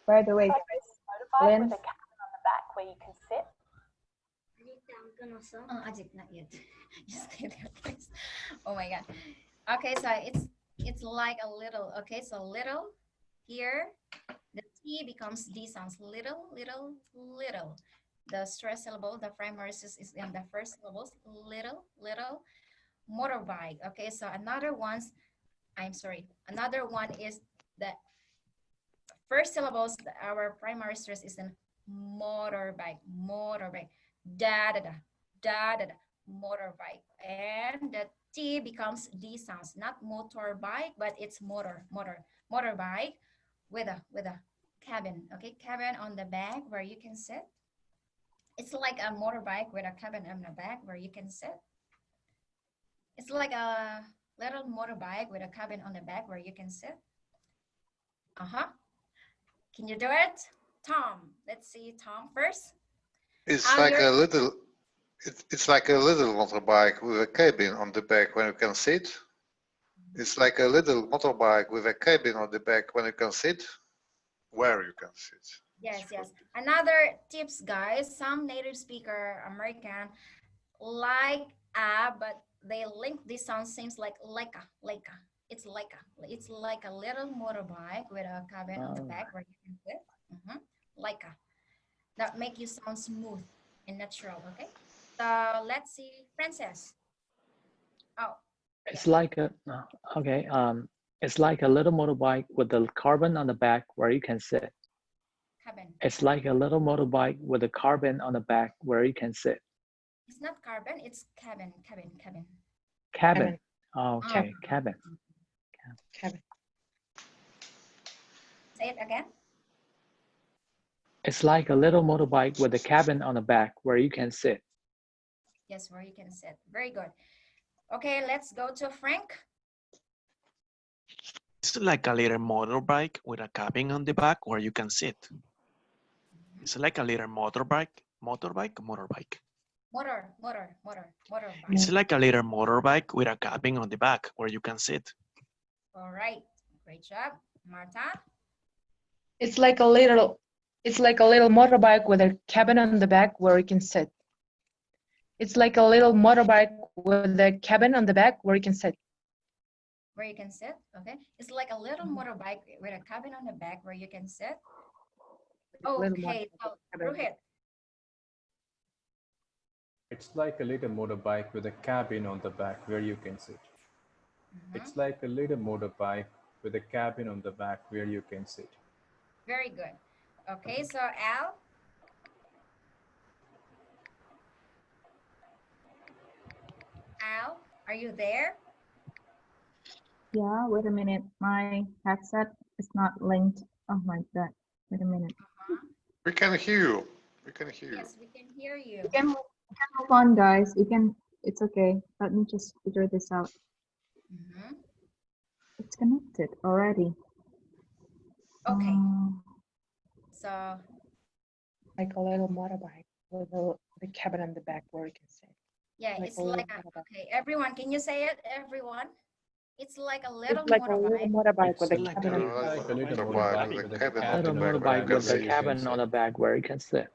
By the way, guys, Motorbike Lynn. with a cabin on the back where you can sit. Ajik, not yet. Just stay there, please. Oh my God. Okay, so it's like a little. Okay, so little here, the T becomes D sounds. Little. The stress syllable, the primary is in the first syllables. Little. Motorbike. Okay, so another one is the first syllables. Our primary stress is in motorbike. Da, motorbike. And the T becomes D sounds, not motorbike, but it's motorbike with a cabin. Okay, cabin on the back where you can sit. It's like a motorbike with a cabin on the back where you can sit. It's like a little motorbike with a cabin on the back where you can sit. Can you do it? Tom, let's see Tom first. It's like a little motorbike with a cabin on the back when you can sit. It's like a little motorbike with a cabin on the back when you can sit, where you can sit. Yes. Another tips, guys. Some native speaker American like but they link this sound seems like a. It's like a little motorbike with a cabin on the back where you can sit. That make you sound smooth and natural. Okay. So let's see, Princess. It's like a it's like a little motorbike with a cabin on the back where you can sit. Cabin. It's like a little motorbike with a cabin on the back where you can sit. It's not carbon, it's cabin. Cabin. Oh, okay, cabin. Say it again. It's like a little motorbike with a cabin on the back where you can sit. Yes, where you can sit. Very good. Okay, let's go to Frank. It's like a little motorbike with a cabin on the back where you can sit. It's like a little motorbike. Motorbike. Motorbike. It's like a little motorbike with a cabin on the back where you can sit. All right, great job, Marta. It's like a little motorbike with a cabin on the back where you can sit. It's like a little motorbike with a cabin on the back where you can sit. Where you can sit, okay. It's like a little motorbike with a cabin on the back where you can sit. Okay, so Rohit. It's like a little motorbike with a cabin on the back where you can sit. It's like a little motorbike with a cabin on the back where you can sit. Very good. Okay, so Al. Al, are you there? Yeah, wait a minute. My headset is not linked. Oh my God. Wait a minute. We can hear you. Yes, we can hear you. You can move on, guys. It's okay. Let me just figure this out. It's connected already. Okay. So. Like a little motorbike with the cabin on the back where you can sit. Yeah, it's like okay, everyone, can you say it, everyone? It's like a little it's like a little motorbike with a cabin on the back. Like a little motorbike with a cabin on the back where you can with a sit. cabin on the back where you can sit.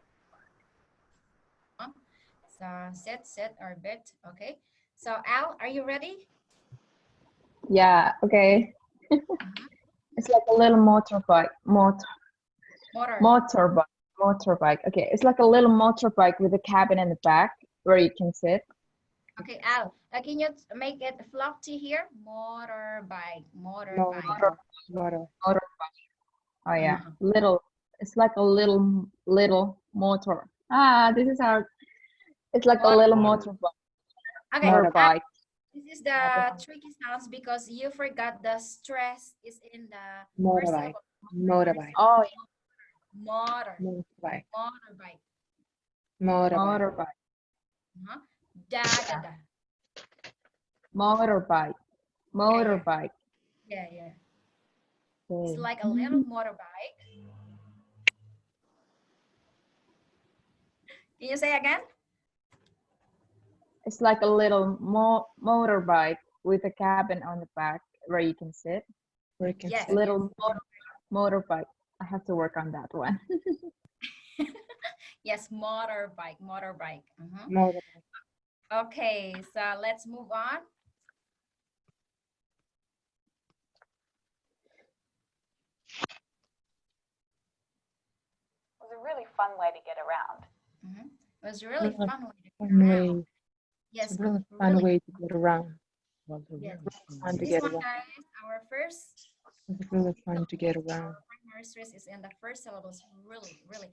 So sit or bit. Okay. So Al, are you ready? Yeah, okay. It's like a little motorbike. Motorbike. Motorbike. Okay, it's like a little motorbike with a cabin in the back where you can sit. Okay, Al, can you make it floppy here? Motorbike, motorbike. Motor. Oh yeah, little. It's like a little motor. Ah, this is how. It's like a little motorbike. Okay, Motorbike. this is the tricky sounds because you forgot the stress is in the first Motorbike. syllable. Motorbike. Oh, Motor, Motorbike. motorbike. Motorbike. Da, da, da. motorbike. Motorbike. Yeah, yeah. Okay. It's like a little motorbike. Can you say again? It's like a little motorbike with a cabin on the back where you can sit. Where you can Yes. sit. Little motorbike. I have to work on that one. Yes, motorbike, motorbike. Motorbike. Okay, so let's move on. It was a really fun way to get around. It was a really fun way to get Fun around. way. Yes, It's a really fun way to get around. Yes. Fun to This get one, around. guys, our first It's really fun to get around. primary stress is in the first syllables. Really, really.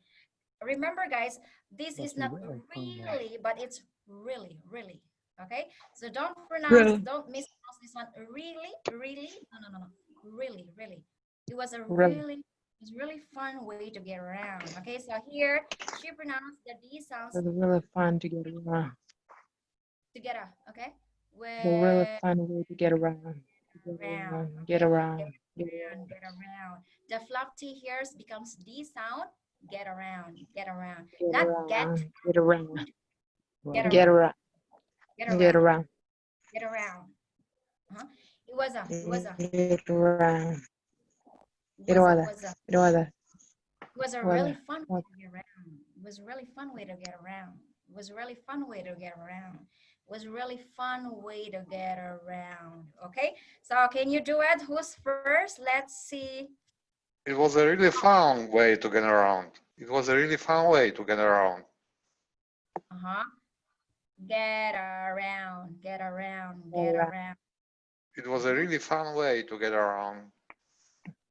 Remember, guys, this is not really, but it's really, really. Okay, so don't pronounce, don't mispronounce this one. Really, really. No. Really, really. It was a really fun way to get around. Okay, so here she pronounced the D sounds It's really fun to get around. together. Okay, It's a really fun way to get around. Get around. Get around. The floppy here becomes D sound. Get around. Not get. Get around. Get Get around. around. Get around. Get around. It was a. Get around. It was a really fun way to get around. It was a really fun way to get around. It was a really fun way to get around. It was a really fun way to get around. Okay, so can you do it? Who's first? Let's see. It was a really fun way to get around. It was a really fun way to get around. Get around. It was a really fun way to get around.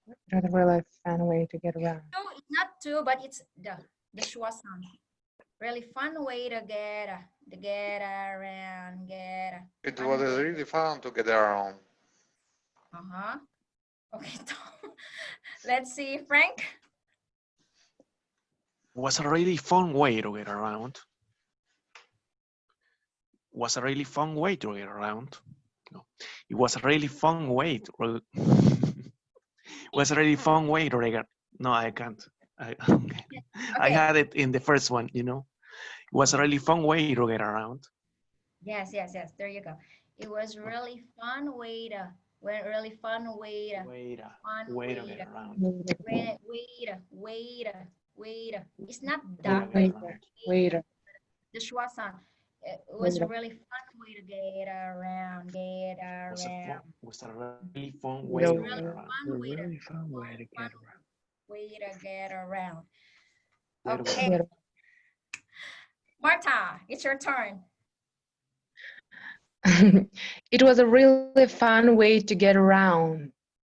It's a really fun way to get around. No, it's not two, but it's the schwa sound. Really fun way to get around. It was really fun to get around. Okay, Tom. Let's see, Frank. Was a really fun way to get around. Was a really fun way to get around. No, it was a really fun way to. Was a really fun way to get. No, I can't. Okay. I had it in the first one, you know. It was a really fun way to get around. Yes. There you go. It was really fun way to. Really fun way to. Way to get around. Wait. It's not that. Waiter. The schwa sound. It was a really fun way to get around. Was a really fun way to get around. Way to get around. Okay. Marta, it's your turn. It was a really fun way to get around.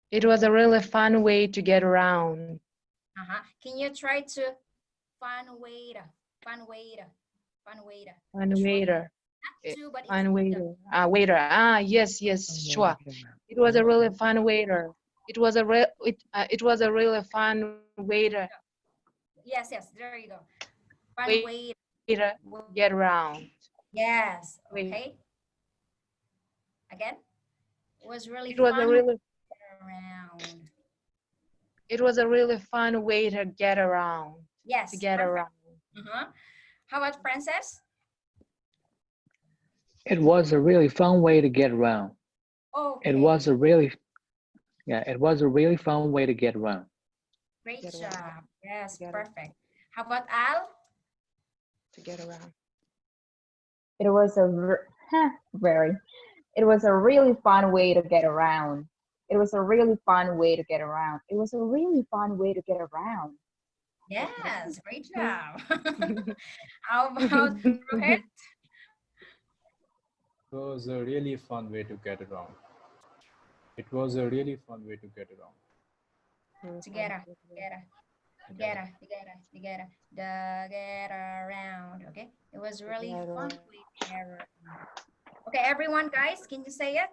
It was a really fun way to get around. Can you try to fun waiter? Waiter. Yes, sure. It was a really fun waiter. It was a really fun waiter. Yes, there you go. Fun waiter. Get around. Yes. Okay. Again. It was really fun. Around. It was a really fun way to get around. Yes. To get around. How about Frances? It was a really fun way to get around. Okay. It was a really fun way to get around. Great job. Yes, perfect. How about Al? To get around. It was a really fun way to get around. It was a really fun way to get around. It was a really fun way to get around. Yes, great job. How about Rohit? It was a really fun way to get around. It was a really fun way to get around. Together, together, together, together, together, get around. Okay, it was really fun way to get around. Okay, everyone, guys, can you say it?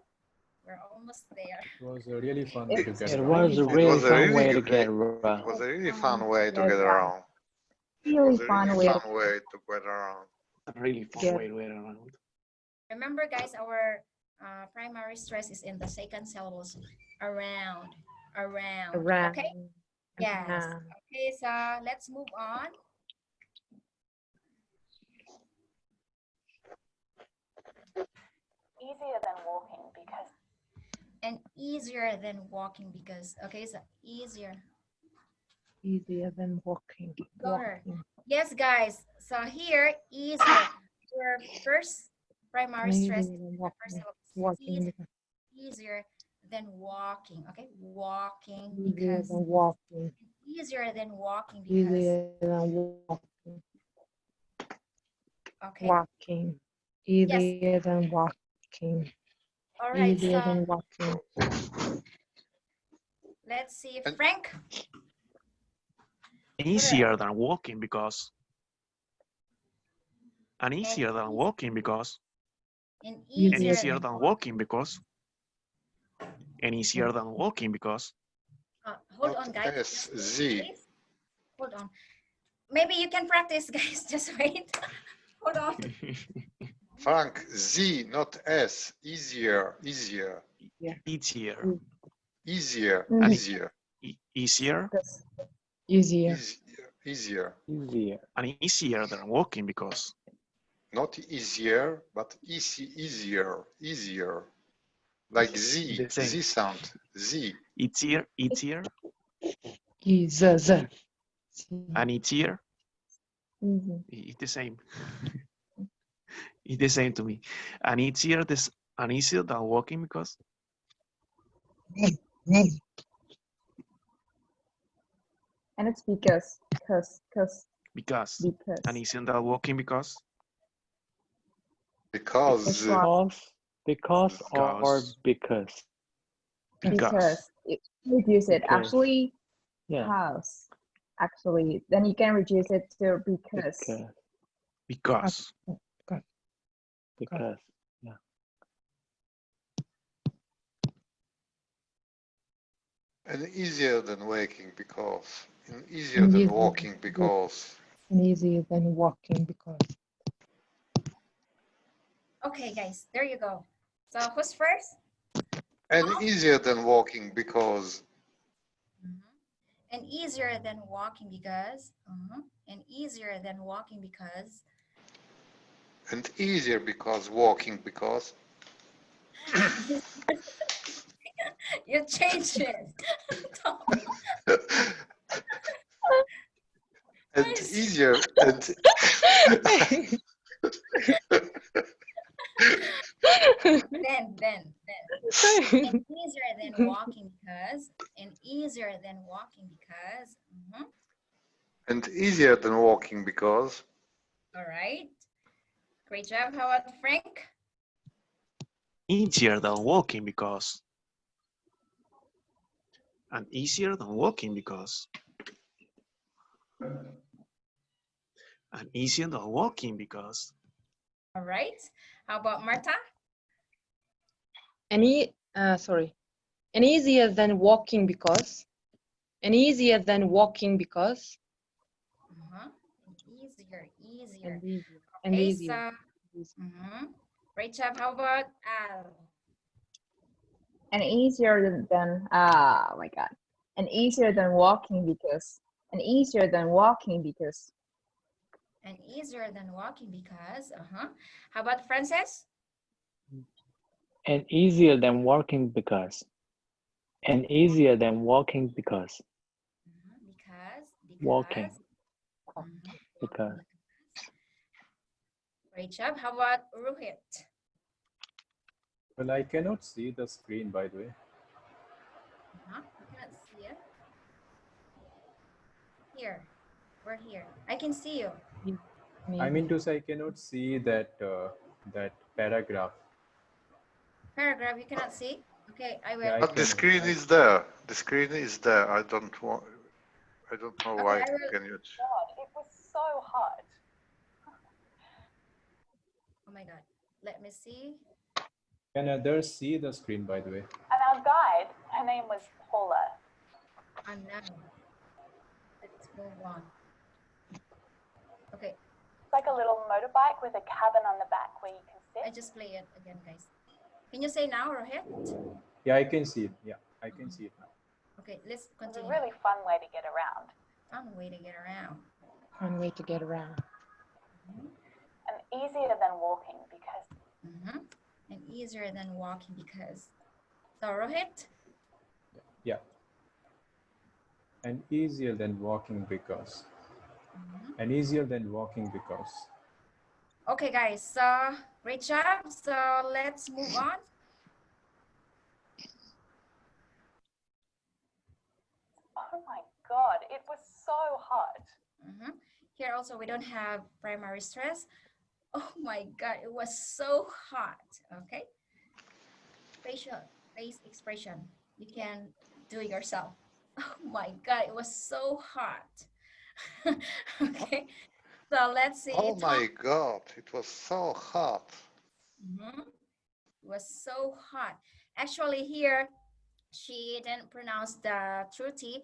We're almost there. It was a really fun way to get It around. was a It really was a fun way really to good get way. around. It was a really fun way to get around. It Really was a fun really way. fun way to get around. A really fun way to get around. Remember, guys, our primary stress is in the second syllables. Around, around. Okay. Yes. Okay. So let's move on. Easier than walking because. And easier than walking because. Okay. So easier. Easier than walking. Yes, guys. So here, easier. Your first primary stress is the first syllable. Easier than walking. Okay, walking because walking. easier than walking because. Easier than walking. Okay. Walking. Easier than walking. All right. Easier So than walking. let's see, Frank. Easier than walking because. And easier than walking because. And And easier easier than walking because. And easier than walking because. hold Not on, guys. S, Just Z. wait, please. Hold on. Maybe you can practice, guys. Just wait. Hold on. Frank, Z, not S. Easier, easier, Easier. easier, Mm. easier, Easier. Easier. easier. Easier. And easier than walking because. Not easier, but easier, easier. Like Z, The same. Z sound, Z. Easier. Easier. Easier. And easier. Easy. It's the same. It's the same to me. And easier this and easier than walking because. And it's because. Because. Because. And easier than walking because. Because, Because. Because or because. Because. It, reduce it. Because. Actually, Yeah. house. Actually, then you can reduce it to because. Because. Because. Yeah. and easier than waking because, and easier than walking because. And easier than walking because. Okay, guys, there you go. So who's first? And easier than walking because. And easier than walking because. And easier than walking because. And easier because walking because. You changed it. And easier and then. And easier than walking because. And easier than walking because. and easier than walking because. All right. Great job. How about Frank? Easier than walking because. And easier than walking because. And easier than walking because. All right. How about Marta? And easier than walking because. And easier than walking because. Easier. And Okay, easier. so great job. How about Al? And easier than oh my god. And easier than walking because. And easier than walking because. And easier than walking because. How about Frances? And easier than walking because. And easier than walking because. Walking. Because. Great job. How about Rohit? Well, I cannot see the screen, by the way. You cannot see it. Here. We're here. I can see you. I mean to say, I cannot see that that paragraph. Paragraph, you cannot see? Okay, I will. Yeah, I But the can. screen is there. The screen is there. I don't know Okay, why. I will. Can you? God, it was so hot. Oh my God. Let me see. Can others see the screen, by the way? And our guide, her name was Paula. And now, let's move on. Okay, It's like a little motorbike with a cabin on the back where you can sit. I just play it again, guys. Can you say now, Rohit? Yeah, I can see it. Yeah, I can see it now. Okay, let's It was a continue. really fun way to get around. Fun way to get around. Fun way to get around. And easier than walking because And easier than walking because. So Rohit? Yeah. And easier than walking because. And easier than walking because. Okay, guys. So great job. So let's move on. oh my God, it was so hot. Here also we don't have primary stress. Oh my God, it was so hot. Okay. Facial face expression. You can do it yourself. Oh my God, it was so hot. Okay. So let's see. Oh my God! It was so hot. It was so hot. Actually, here she didn't pronounce the true T,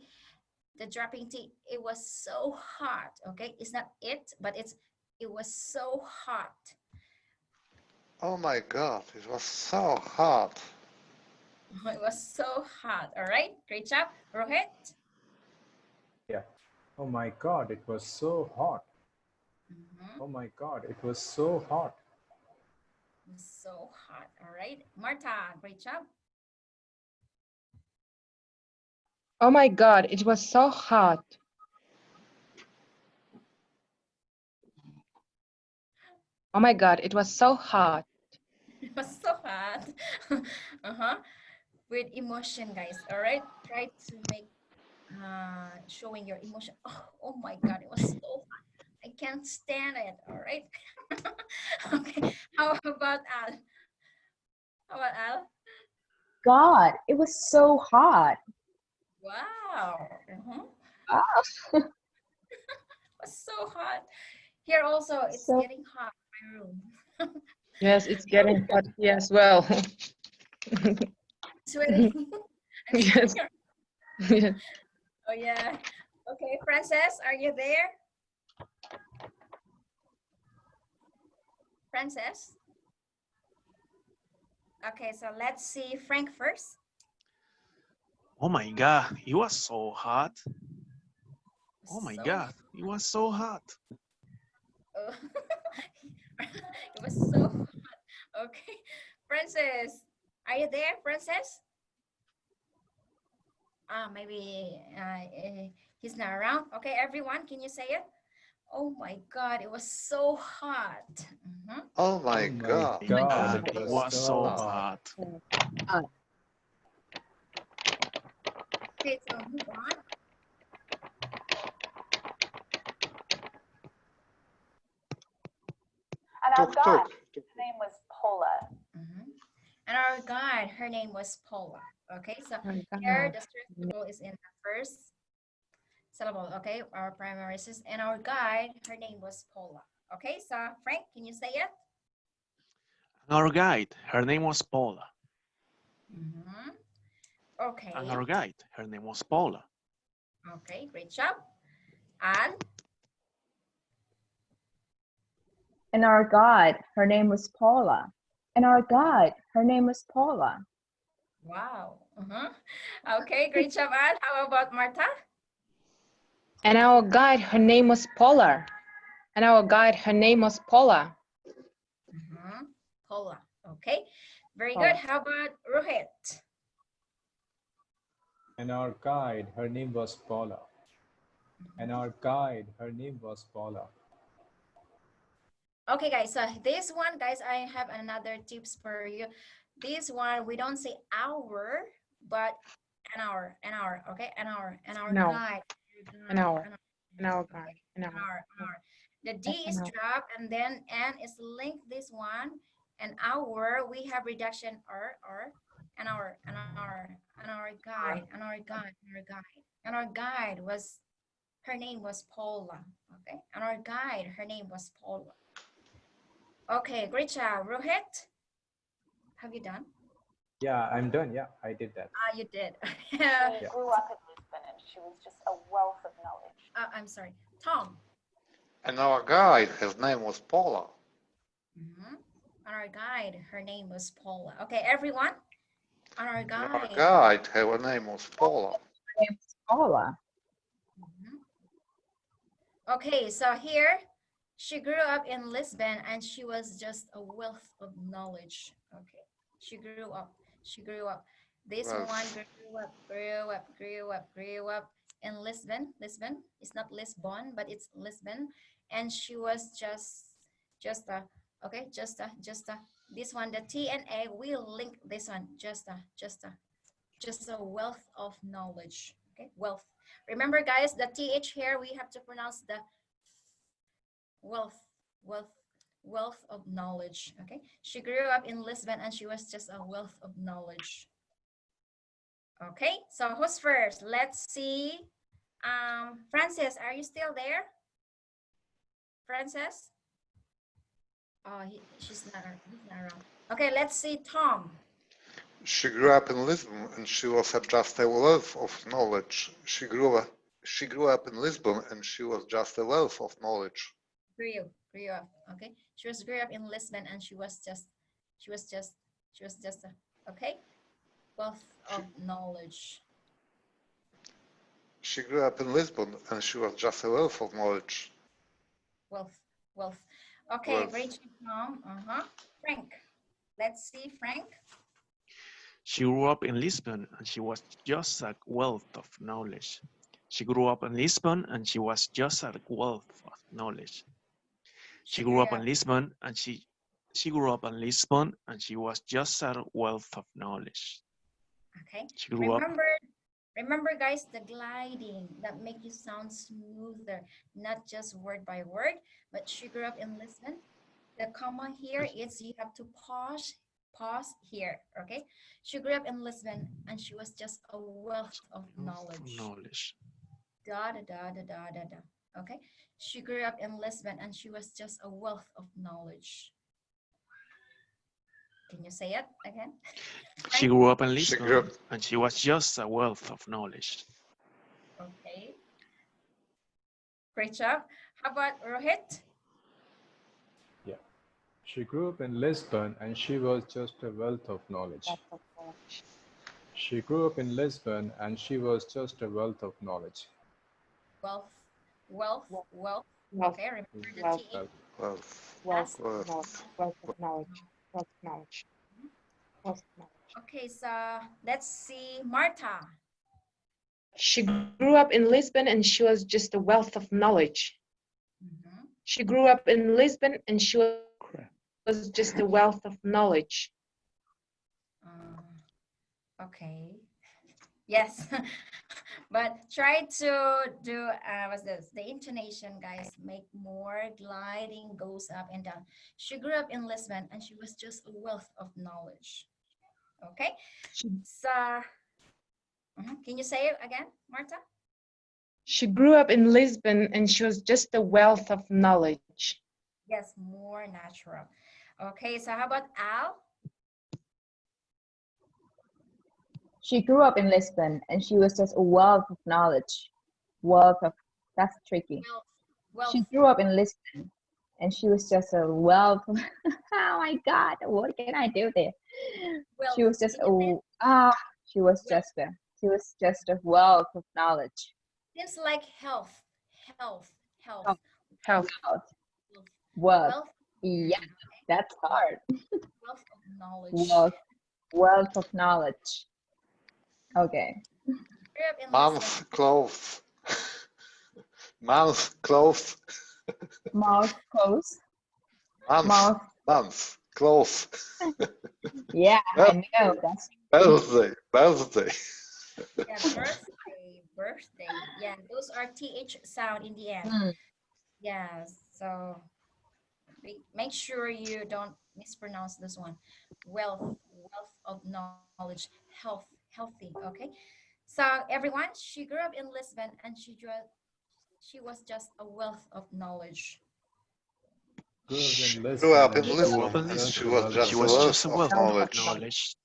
the dropping T. It was so hot. Okay, it's not it, but it was so hot. Oh my God! It was so hot. It was so hot. All right, great job, Rohit. Yeah. Oh my God, it was so hot. Oh my God, it was so hot. It was so hot. All right, Marta, great job. Oh my God, it was so hot. Oh my God, it was so hot. It was so hot. With emotion, guys. All right, try to make showing your emotion. Oh my God, it was so hot. I can't stand it. All right. Okay. How about Al? How about Al? God, it was so hot. Wow. Ah, It was so hot. Here also, it's so getting hot in my room. Yes, it's getting hot here as well. Sweating. I'm Yes. sweating. Oh yeah. Okay, Frances, are you there? Frances? Okay, so let's see Frank first. Oh my God, it was so hot. Oh my So God, it was so hot. hot. It was so hot. Okay, Frances, are you there, Frances? Maybe he's not around. Okay, everyone, can you say it? Oh my God, it was so hot. Oh my Oh my God! God, God, it it was was so so hot. hot. Okay, so move on. And our Tuk guide, tuk. her name was Paula. And our guide, her name was Paula. Okay, so Oh here God. the stress syllable is in the first syllable. Okay, our primary is, and our guide, her name was Paula. Okay, so Frank, can you say it? Our guide, her name was Paula. Okay. And our guide, her name was Paula. Okay, great job. And our guide, her name was Paula. And our guide, her name was Paula. wow. Okay, great job, Anne. How about Marta? And our guide, her name was Paula. And our guide, her name was Paula. Paula. Okay, very Paula. good. How about Rohit? And our guide, her name was Paula. And our guide, her name was Paula. Okay, guys, so this one, guys, I have another tips for you. This one, we don't say hour, but an hour, okay? An hour, No. guide. An hour. In our guide. In our. The D is drop, and then N is link this one, and our we have reduction R, and our guide was, her name was Paula. Okay, and our guide, her name was Paula. Okay, great job, Rohit. Have you done? Yeah, I'm done. Yeah, I did that. Ah, you did. She grew up in Lisbon and she was just a wealth of knowledge. I'm sorry, Tom. And our guide, his name was Paula. And our guide, her name was Paula. Okay, everyone. And our guide. Our guide, her name was Paula. Paula. Okay, so here she grew up in Lisbon and she was just a wealth of knowledge. Okay, she grew up. This one grew up in Lisbon. It's not Lisbon, but it's Lisbon. And she was just a, this one, the T and A, we'll link this one, just a wealth of knowledge. Okay, wealth. Remember guys, the TH here, we have to pronounce the wealth of knowledge. Okay, she grew up in Lisbon and she was just a wealth of knowledge. Okay, so who's first? Let's see. Francis, are you still there? Francis? Oh, he's not around. Okay, let's see Tom. She grew up in Lisbon and she was just a wealth of knowledge. She grew up in Lisbon and she was just a wealth of knowledge. Grew up. Okay, she grew up in Lisbon and she was just a, okay, wealth of knowledge. She grew up in Lisbon and she was just a wealth of knowledge. Wealth. Okay, great job, Tom. Frank. Let's see, Frank. She grew up in Lisbon and she was just a wealth of knowledge. She grew up in Lisbon and she was just a wealth of knowledge. She grew up in Lisbon and she grew up in Lisbon and she was just a wealth of knowledge. Okay. She grew up. Remember guys, the gliding that make you sound smoother, not just word by word, but she grew up in Lisbon. The comma here is you have to pause here, okay? She grew up in Lisbon and she was just a wealth of knowledge. Okay? She grew up in Lisbon and she was just a wealth of knowledge. Can you say it again? She grew up in Lisbon and she was just a wealth of knowledge. Okay. Great job. How about Rohit? Yeah. She grew up in Lisbon and she was just a wealth of knowledge. She grew up in Lisbon and she was just a wealth of knowledge. Wealth. Okay, remember the TH. Wealth of knowledge. Okay, so let's see Marta. She grew up in Lisbon and she was just a wealth of knowledge. She grew up in Lisbon and she was just a wealth of knowledge. Okay. Yes, but try to do what's this? The intonation, guys. Make more gliding, goes up and down. She grew up in Lisbon and she was just a wealth of knowledge. Okay. So, can you say it again, Marta? She grew up in Lisbon and she was just a wealth of knowledge. Yes, more natural. Okay, so how about Al? She grew up in Lisbon and she was just a wealth of knowledge. That's tricky. Wealth. She grew up in Lisbon and she was just a wealth. Oh my God, what can I do there? Wealth. She was just just a wealth of knowledge. Seems like health. Wealth. Yeah, that's hard. Wealth of knowledge. Wealth of knowledge. Okay. Mouth close. Mouth close. Mouth close. Mouth close. Yeah, I know. That's birthday. Yeah, birthday. Yeah, those are th sound in the end. Mm. Yes, so make sure you don't mispronounce this one. Wealth of knowledge, healthy. Okay. So everyone, she grew up in Lisbon, and she was just a wealth of knowledge. Grew up in Grew Lisbon up and in She she grew was up Lisbon in and just she a Lisbon. was wealth She just of a was knowledge. just wealth a of wealth of knowledge. knowledge.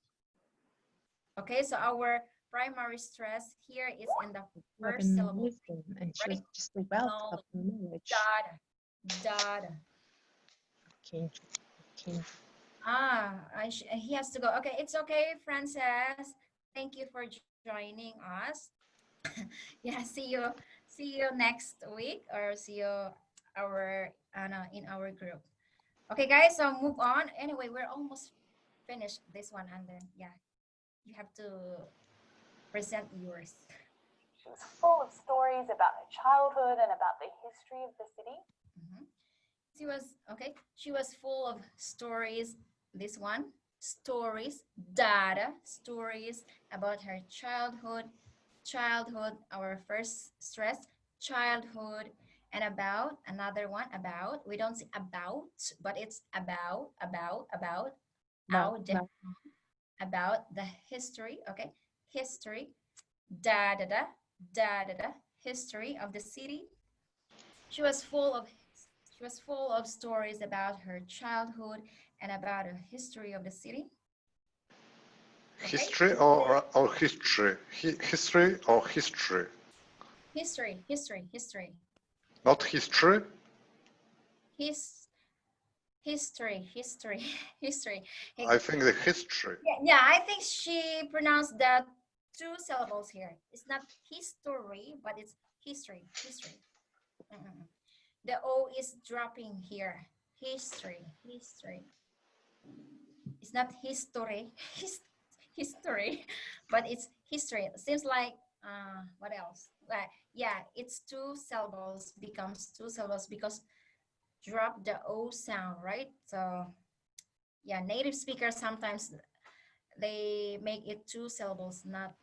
Okay, so our primary stress here is in the Grew up first in syllable, Lisbon, and she was right? just a wealth of Knowledge. knowledge. Data. Okay, okay. He has to go. Okay, it's okay, Frances. Thank you for joining us. Yeah, see you next week, or see you our in our group. Okay, guys, so move on. Anyway, we're almost finished this one, and then yeah, you have to present yours. She was full of stories about her childhood and about the history of the city. Mhm. She was okay. She was full of stories. This one, stories, data, stories about her childhood. Our first stress, childhood, and about another one about. We don't say about, but it's about. About, Out about. about the history. Okay, history, da da da da da da. History of the city. She was full of stories about her childhood and about the history of the city. Okay? History or history? History or history? History. Not history? His history. History. I think the history. Yeah, I think she pronounced the two syllables here. It's not history, but it's history. Mm-mm. The O is dropping here. History. It's not history, history, but it's history. It seems like what else? Yeah, it's two syllables becomes two syllables because drop the O sound, right? So yeah, native speakers sometimes they make it two syllables, not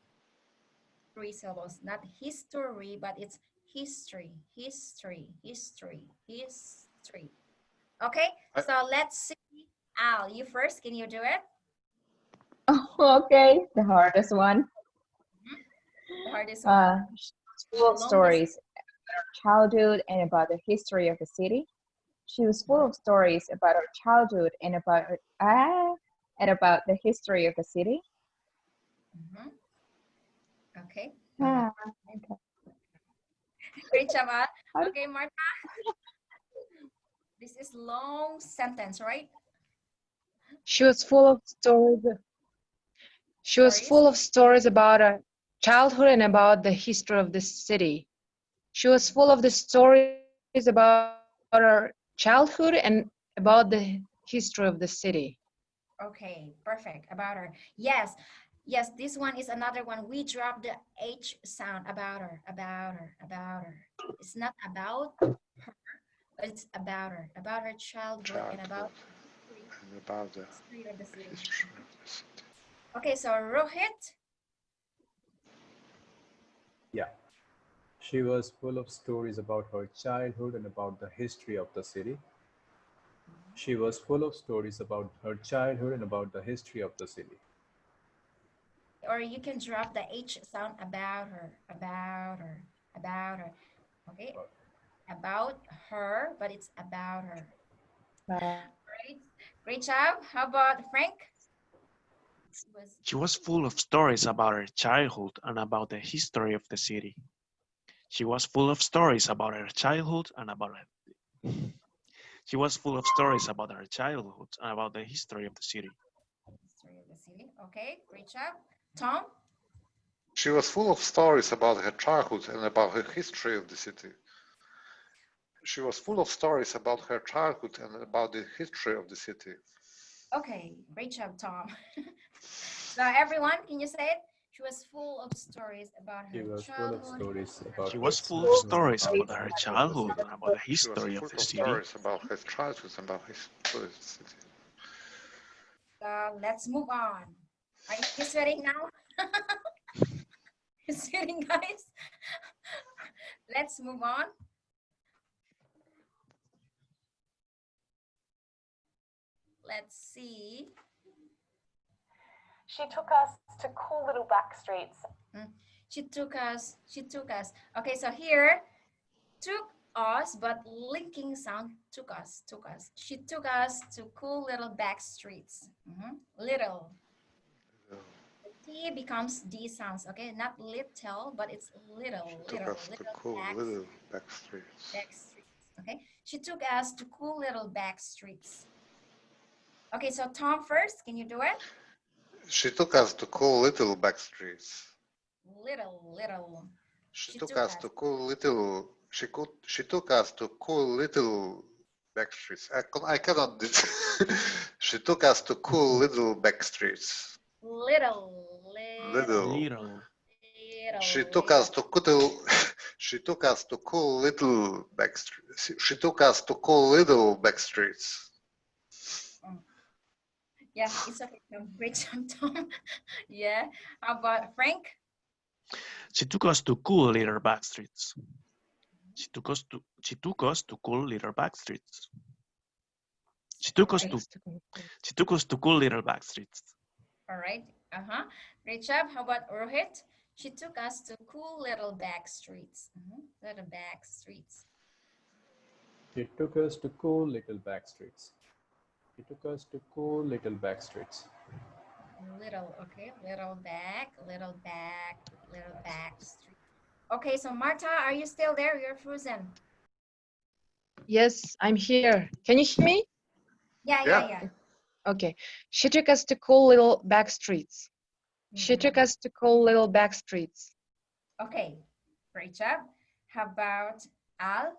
three syllables. Not history, but it's history. Okay, so let's see. Al, you first. Can you do it? Okay, the hardest one. The hardest one. Full of The longest. stories about her childhood and about the history of the city. She was full of stories about her childhood and about the history of the city. Mhm. Okay. Ah, Great job, Al. How- Okay, Martha. This is long sentence, right? She was full of stories. She was Stories. full of stories about her childhood and about the history of the city. She was full of the stories about her childhood and about the history of the city. Okay, perfect. About her. Yes, this one is another one. We dropped the H sound about her. It's not about her, but it's about her childhood, and about the history of the city. history of the city. Okay, so Rohit. Yeah. She was full of stories about her childhood and about the history of the city. She was full of stories about her childhood and about the history of the city. Or you can drop the H sound about her. Okay, about her, but it's about her. Great job. How about Frank? She was full of stories about her childhood and about the history of the city. She was full of stories about her childhood and about She was full of stories about her childhood and about the history of the city. History of the city. Okay, great job. Tom? She was full of stories about her childhood and about her history of the city. She was full of stories about her childhood and about the history of the city. Okay, great job, Tom. So everyone, can you say it? She was full of stories about She her was full of childhood. stories about She her was full of childhood and stories about about the her history of the childhood city. and about the She was history of full the of city. stories about her childhood and about his city. Let's move on. Are you sweating now? sitting, guys. Let's move on. Let's see. She took us to cool little back streets. She took us. Okay, so here, took us, but linking sound, took us. She took us to cool little back streets. Little. The T becomes D sounds, okay? Not little, but it's little. She took us to cool little back streets. Okay? She took us to cool little back streets. Okay, so Tom first, can you do it? She took us to cool little back streets. Little. She took us to cool little. She took us to cool little back streets. I cannot. She took us to cool little back streets. Little. She took us to cool. She took us to cool little back streets. She took us to cool little back streets. Yeah, it's okay. Great job, Tom. Yeah. How about Frank? She took us to cool little back streets. She took us to cool little back streets. She took us to cool little back streets. All right. Great job. How about Rohit? She took us to cool little back streets. Little back streets. She took us to cool little back streets. She took us to cool little back streets. Little, okay. Little back street. Okay, so Marta, are you still there? You're frozen. Yes, I'm here. Can you hear me? Yeah. Okay. She took us to cool little back streets. She took us to cool little back streets. Okay, great job. How about Al?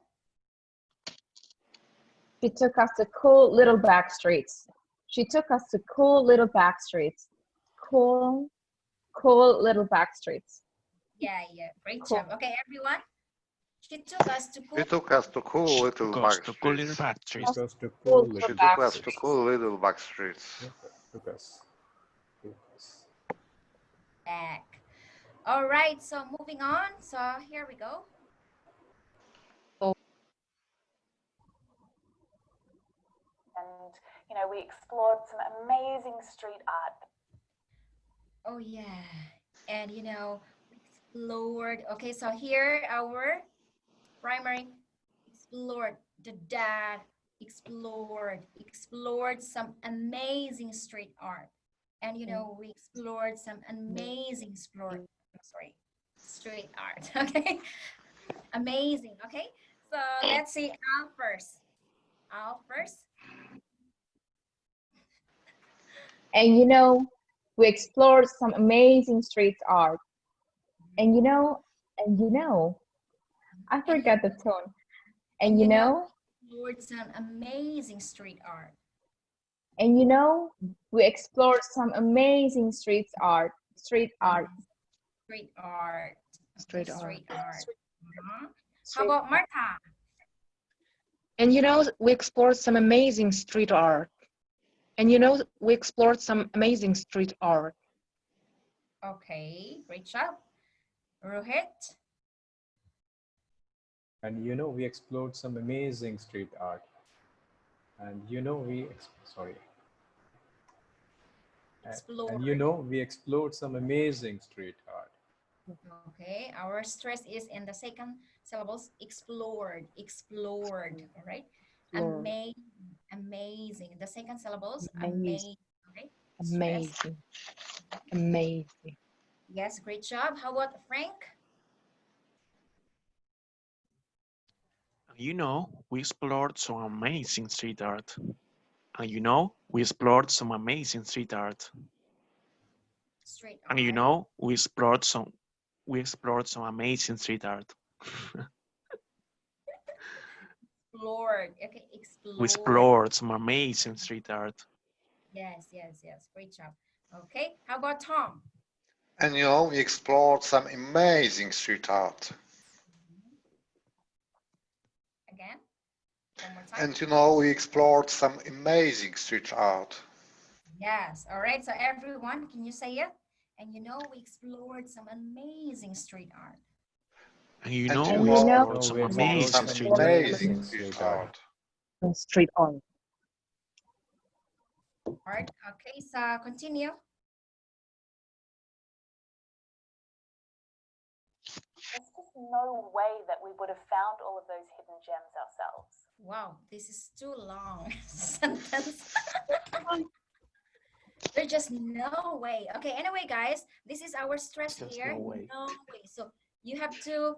She took us to cool little back streets. She took us to cool little back streets. Cool little back streets. Yeah. Great job. Okay, everyone. She took us to cool. She took us to cool little back streets. She took us to cool little back streets. Back. All right, so moving on. So here we go. And, you know, we explored some amazing street art. Oh, yeah. And, you know, we explored. Okay, so here our primary explored. The dad explored some amazing street art. And, you know, we explored some amazing street art. Okay, amazing. Okay, so let's see Al first. And you know, we explored some amazing street art. And you know, I forgot the tone. And you know, explored some amazing street art. And you know, we explored some amazing street art. How about Marta? And you know, we explored some amazing street art. And you know, we explored some amazing street art. Okay, great job. Rohit? And you know, we explored some amazing street art. And you know, we explored some amazing street art. Okay, our stress is in the second syllables, explored, all right? Amazing. The second syllables, amazing. Okay. Amazing. Yes, great job. How about Frank? You know, we explored some amazing street art. And you know, we explored some amazing street art. And you know, we explored some amazing street art. Okay, We explored some amazing street art. Yes. Great job. Okay, how about Tom? And you know, we explored some amazing street art. Again, one more time. And you know, we explored some amazing street art. Yes, all right. So everyone, can you say it? And you know, we explored some amazing street art. And you And know, you we know, explored No, some we explored amazing some some street art. amazing amazing street street art. art. Street art. Art. Okay, so continue. There's just no way that we would have found all of those hidden gems ourselves. Wow, this is too long sentence. There's just no way. Okay, anyway, guys, this is our stress Just here. no way. No way. So you have to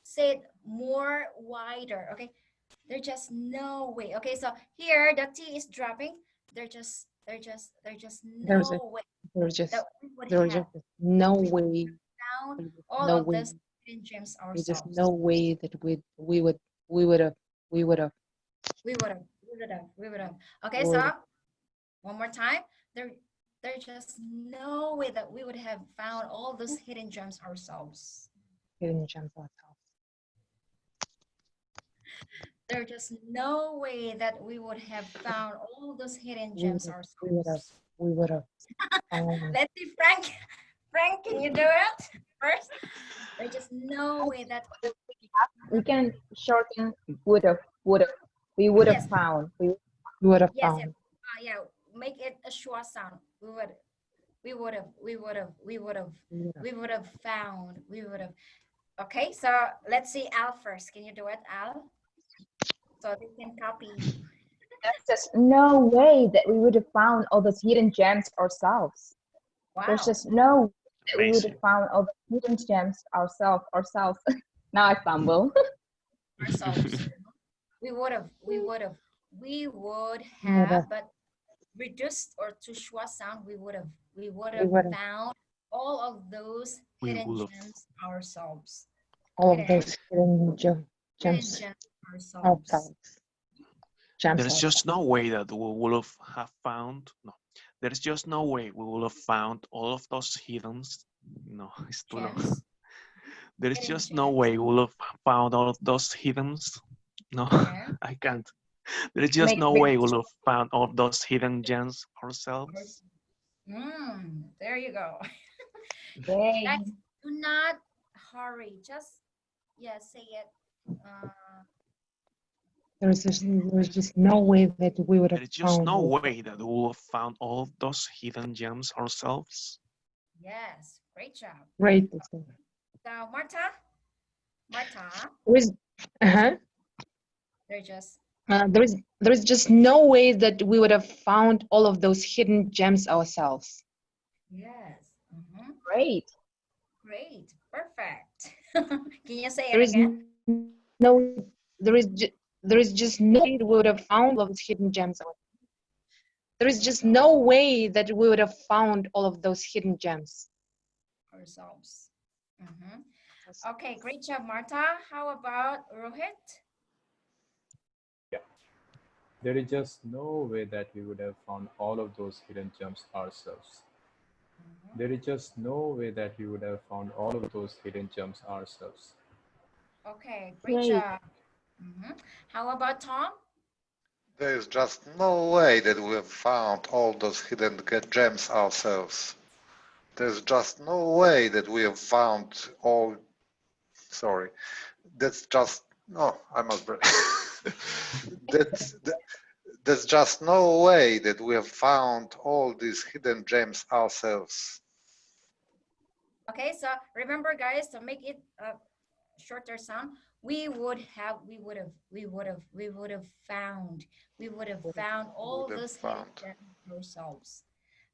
say it more wider. Okay, there's just no way. Okay, so here the T is dropping. There's just There's no way There's just that we would there's have just no way. found all No of way. this hidden gems There's just ourselves. no way that we would have We would have. Okay, so Would. one more time. There's just no way that we would have found all those hidden gems ourselves. hidden gems ourselves. There's just no way that we would have found all those hidden gems We ourselves. would have. Let's see, Frank. Frank, can you do it first? There's just no way that We can shorten would have. We would have Yes. found. We would have yes, found. yeah, make it a short sound. We would have found. Okay, so let's see Al first. Can you do it, Al? So they can copy you. There's just no way that we would have found all those hidden gems ourselves. Wow. There's just no way that we would Amazing. have found all the hidden gems ourselves. Now I stumble. Ourselves. we would have, but reduced or to short sound, we would have found all of those We hidden would have. gems ourselves. All of Hidden those hidden gems ourselves. ourselves. Gems There's just ourselves. no way that we will have found. No, there's just no way we will have found all of those hidden. No, it's too long. Gems. There's Hidden just no gems. way we will have found all of those hidden. No, Yeah. I can't. There's just no way we'll have found all of those hidden gems ourselves. There you go. Yay. Guys, do not hurry. Just say it. There's just no way that we would have There's just found. no way that we will have found all of those hidden gems ourselves. Yes, great job. Great. So Marta, With they're just there is just no way that we would have found all of those hidden gems ourselves. yes. Great. Great, perfect. Can you say There it is again? there is just no way we would have found all of those hidden gems. There is just no way that we would have found all of those hidden gems. Ourselves. Okay, great job, Marta. How about Rohit? There is just no way that we would have found all of those hidden gems ourselves. There is just no way that we would have found all of those hidden gems ourselves. Okay, great job. How about Tom? There is just no way that we have found all those hidden gems ourselves. There's just no way that we have found all. Sorry, that's just no. I must break. There's just no way that we have found all these hidden gems ourselves. Okay, so remember, guys, to make it a shorter sound, we would have found all those hidden gems ourselves.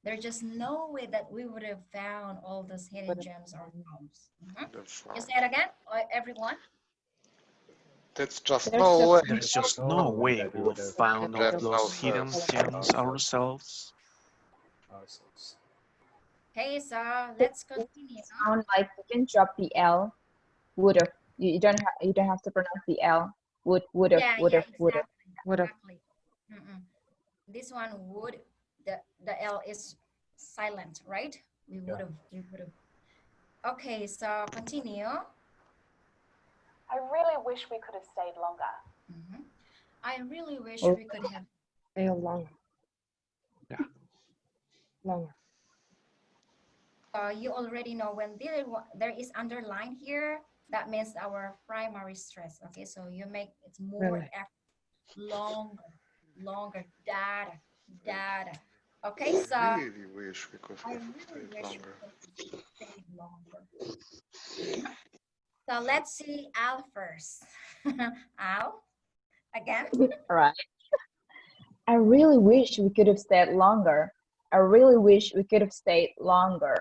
There's just no way that we would have found all those hidden gems ourselves. You say it again, everyone. There's just no way. There's just no way we will have found all of those hidden gems ourselves. Okay, so let's continue. Sound like you can drop the L. Would have. You don't have to pronounce the L. Would have. Exactly. This one would, the L is silent, right? We would have. Okay, so continue. I really wish we could have stayed longer. I really wish we could have stayed longer. Yeah. Longer. You already know when there is underline here, that means our primary stress. Okay, so you make it more Really? longer, longer, data, data. Okay, so I really wish we could I have really stayed wish longer. we could stay longer. So let's see Al first. Al, again. All right. I really wish we could have stayed longer. I really wish we could have stayed longer.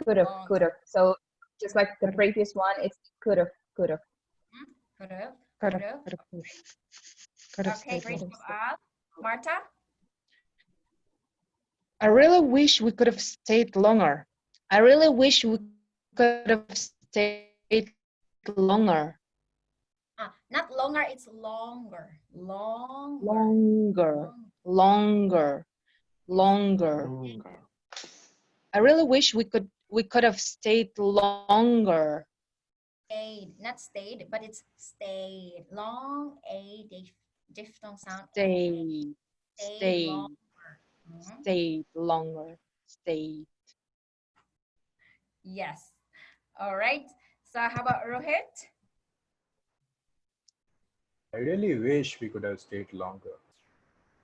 Could have, Long. could have. So just like the previous one, it's could have, could have. Could have, Could could have, have. could have Okay, stayed great longer. job, Al. Marta? I really wish we could have stayed longer. I really wish we could have stayed longer. Not longer, it's longer. Longer. Longer, longer, longer. Longer. I really wish we could have stayed longer. Stayed, not stayed, but it's stayed. Long, a diphthong sound. Stayed, Stayed stayed, longer. stayed longer, stayed. Yes. All right. So how about Rohit? I really wish we could have stayed longer.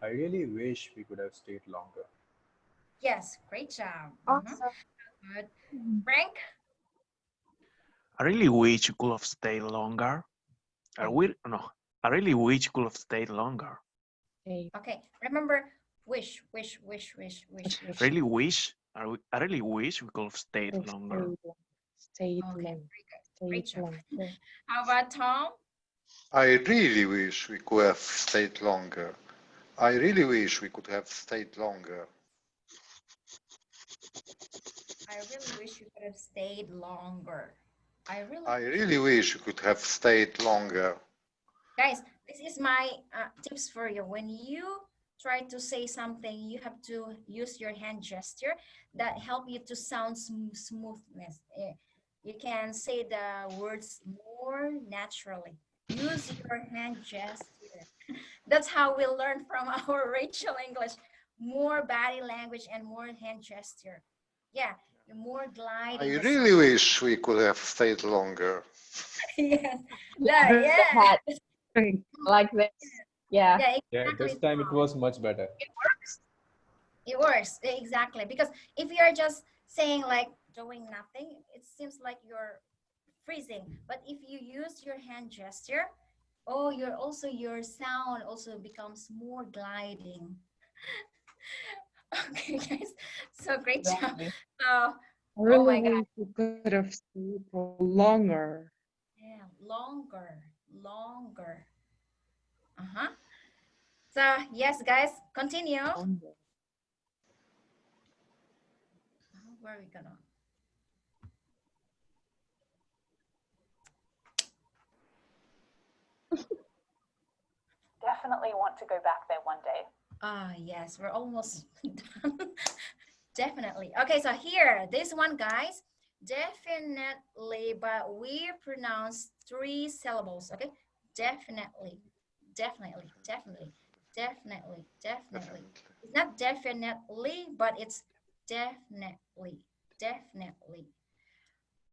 I really wish we could have stayed longer. Yes, great job. Awesome. Good. Frank? I really wish you could have stayed longer. I really wish you could have stayed longer. Stayed. Okay. Remember, wish, wish, wish, wish, wish, wish. Really wish. I really wish we could have stayed longer. Stayed Okay, longer. very good. Great Stayed job. longer. How about Tom? I really wish we could have stayed longer. I really wish we could have stayed longer. I really wish you could have stayed longer. I really wish you could have stayed longer. Guys, this is my tips for you. When you try to say something, you have to use your hand gesture that help you to sound smoothness. You can say the words more naturally. Use your hand gesture. That's how we learn from our Rachel English. More body language and more hand gesture. Yeah, more glide. I really wish we could have stayed longer. Yes. Yeah, Yeah. the hat like this. Yeah. Yeah, Yeah, exactly. this time it was much better. It works, exactly. Because if you're just saying like doing nothing, it seems like you're freezing. But if you use your hand gesture, oh, your sound also becomes more gliding. Okay, guys. So great job. Exactly. So, I oh really my God. wish we could have stayed for longer. Yeah, longer, longer. Uh-huh. So yes, guys, continue. Longer. Where are we gonna? Definitely want to go back there one day. Yes, we're almost done. Definitely. Okay, so here, this one, guys, definitely, but we pronounce 3 syllables, okay? Definitely, definitely, definitely, definitely, definitely. It's not definitely, but it's definitely, definitely.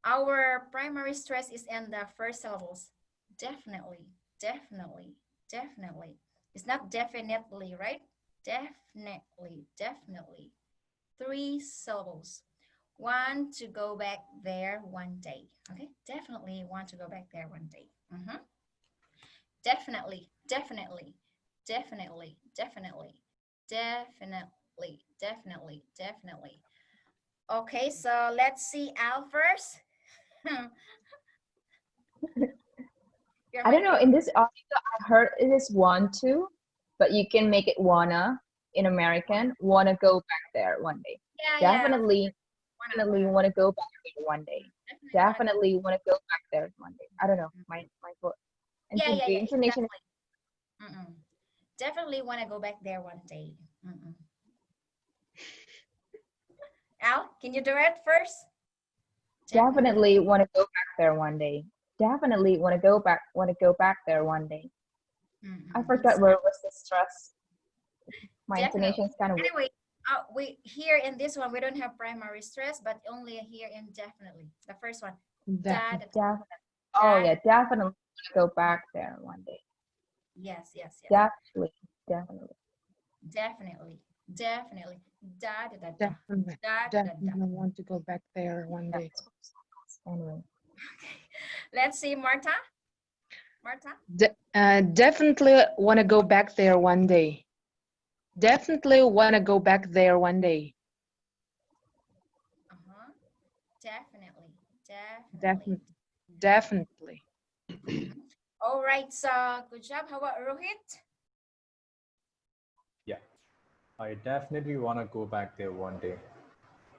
Our primary stress is in the first syllables. Definitely, definitely, definitely. It's not definitely, right? Definitely, definitely. 3 syllables. Want to go back there one day. Okay, definitely want to go back there one day. Definitely, definitely, definitely, definitely, definitely, definitely, definitely. Okay, so let's see Al first. I don't know. In this article, I heard it is want to, but you can make it wanna in American. Wanna go back there one day. Yeah, Definitely want to go back there one day. Definitely want to go back there one day. I don't know. My thought. And yeah, the intonation. Definitely want to go back there one day. Al, can you do it first? Definitely want to go back there one day. Definitely want to go back there one day. I forgot where was the stress. My intonation is kind of weird. Anyway, We here in this one we don't have primary stress, but only here indefinitely. The first one. Da, da, da, Oh da, yeah, da. definitely go back there one day. Yes, yes, yes. Definitely, definitely. Definitely. Definitely. Da da da da. Definitely, Da da da da. definitely want to go back there one day. Anyway, Let's see, Marta. Marta. Definitely want to go back there one day. Definitely want to go back there one day. Uh-huh. Definitely. Definitely. Definitely. Mhm. All right, so good job. How about Rohit? Yeah, I definitely want to go back there one day.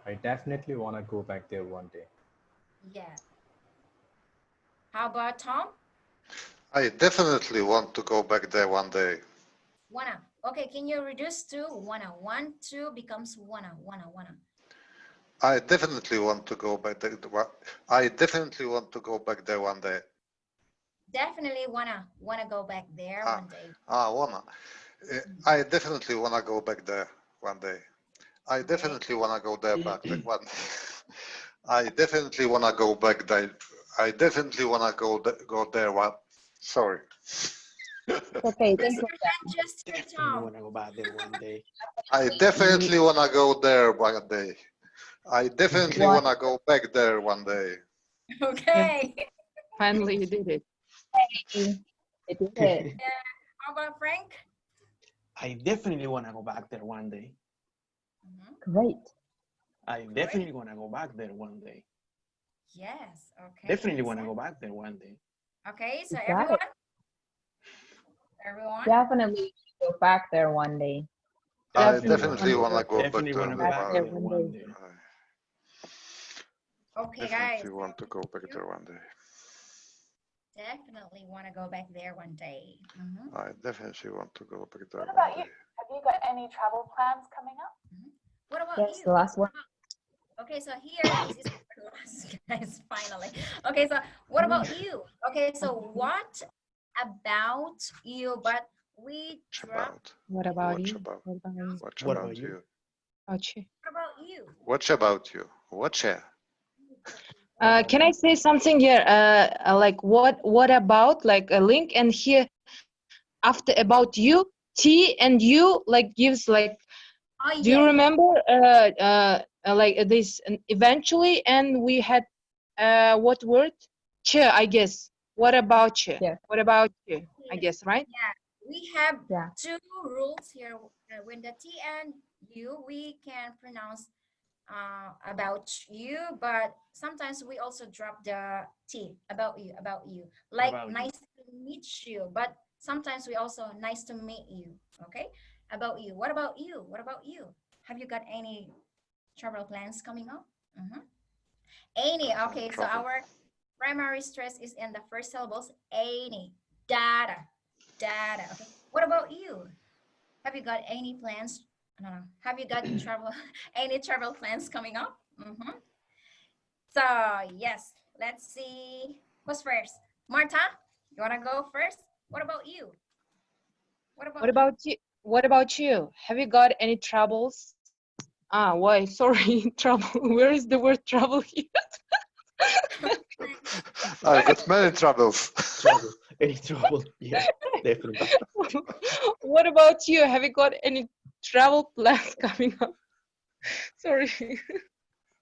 I definitely want to go back there one day. Yeah. How about Tom? I definitely want to go back there one day. Wanna. Okay, can you reduce to wanna? 1, 2 becomes wanna. I definitely want to go back there. I definitely want to go back there one day. Definitely wanna go back there Ah, one day. wanna. I definitely wanna go back there one day. I Okay. definitely wanna go there back there one. I definitely wanna go back there. I definitely wanna go there one. Sorry. okay. Yes, Thank you. you can just hear Definitely Tom. want to go back there one day. I definitely wanna go there one day. I definitely One wanna go back there one day. Okay. Finally, you did it. day, I did it. How about Frank? I definitely want to go back there one day. Great. I definitely want to go back there one day. Yes. Okay. Definitely want to Excellent. go back there one day. Okay. So You got it. everyone. Definitely go back there one day. I Definitely definitely wanna go back Definitely want there. to go back back there there one one day. day. Okay, guys. Definitely want to go back there one day. Definitely want to go back there one day. I definitely want to go back there What one about you? day. Have you got any travel plans coming up? What about Yes, you? the last one. Okay, so here, this is the last, guys, finally. Okay, so what about you? Okay, so what about you? But we dropped. What about What you? about? What about you? What What about about you? you? About you? What about you? What about you? What yeah? Can I say something here? Like what about like a link and here after about you, T and you like gives like. Oh, Do you yeah. remember like this eventually and we had what word? Che, I guess. What about you? Yeah. What about you? I guess, right? Yeah, we have Yeah. 2 rules here. When the T and U, we can pronounce about you, but sometimes we also drop the T, about you. Like About you. nice to meet you, but sometimes we also nice to meet you. Okay, about you. What about you? What about you? Have you got any travel plans coming up? Any. Okay, so Travel. our primary stress is in the first syllables. Any. Data. Okay. What about you? Have you got any plans? No. Have you got travel any travel plans coming up? So yes, let's see. Who's first? Marta, you wanna go first? What about you? What about What about you? What about you? Have you got any troubles? Ah, why? Sorry, trouble. Where is the word trouble here? I've got many troubles. Trouble. Any trouble? Yeah, definitely. What about you? Have you got any travel plans coming up? Sorry.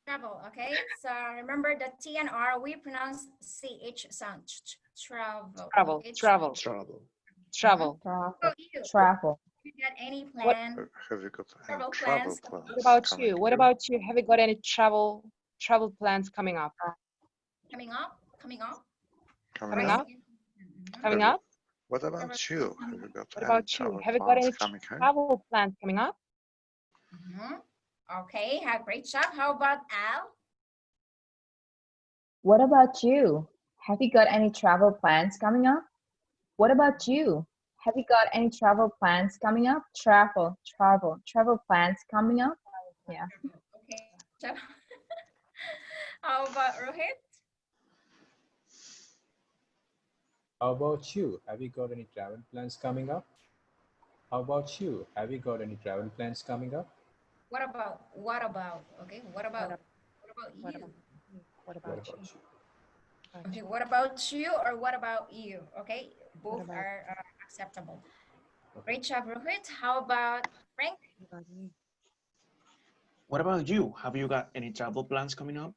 travel? Okay. So remember the T and R we pronounce CH sound. Travel. Travel, Okay. travel, Trouble. travel. What about you? Travel. Have you got any What plan? Have you got any Travel travel plans plans What about coming you? What up? about you? Have you got any travel plans coming up? coming up? Coming up? Coming up? up? Coming Have you, up? what about you? Have you got What any about you? travel Have you got plans any coming up? travel plans coming up? Okay, have great job. How about Al? What about you? Have you got any travel plans coming up? What about you? Have you got any travel plans coming up? Travel plans coming up? Yeah. Okay. job. How about Rohit? How about you? Have you got any travel plans coming up? How about you? Have you got any travel plans coming up? Okay, what about you? What about What about you? you? Okay, what about you or what about you? Okay, both about- are acceptable. Great job, Rohit. How about Frank? What about you? What about you? Have you got any travel plans coming up?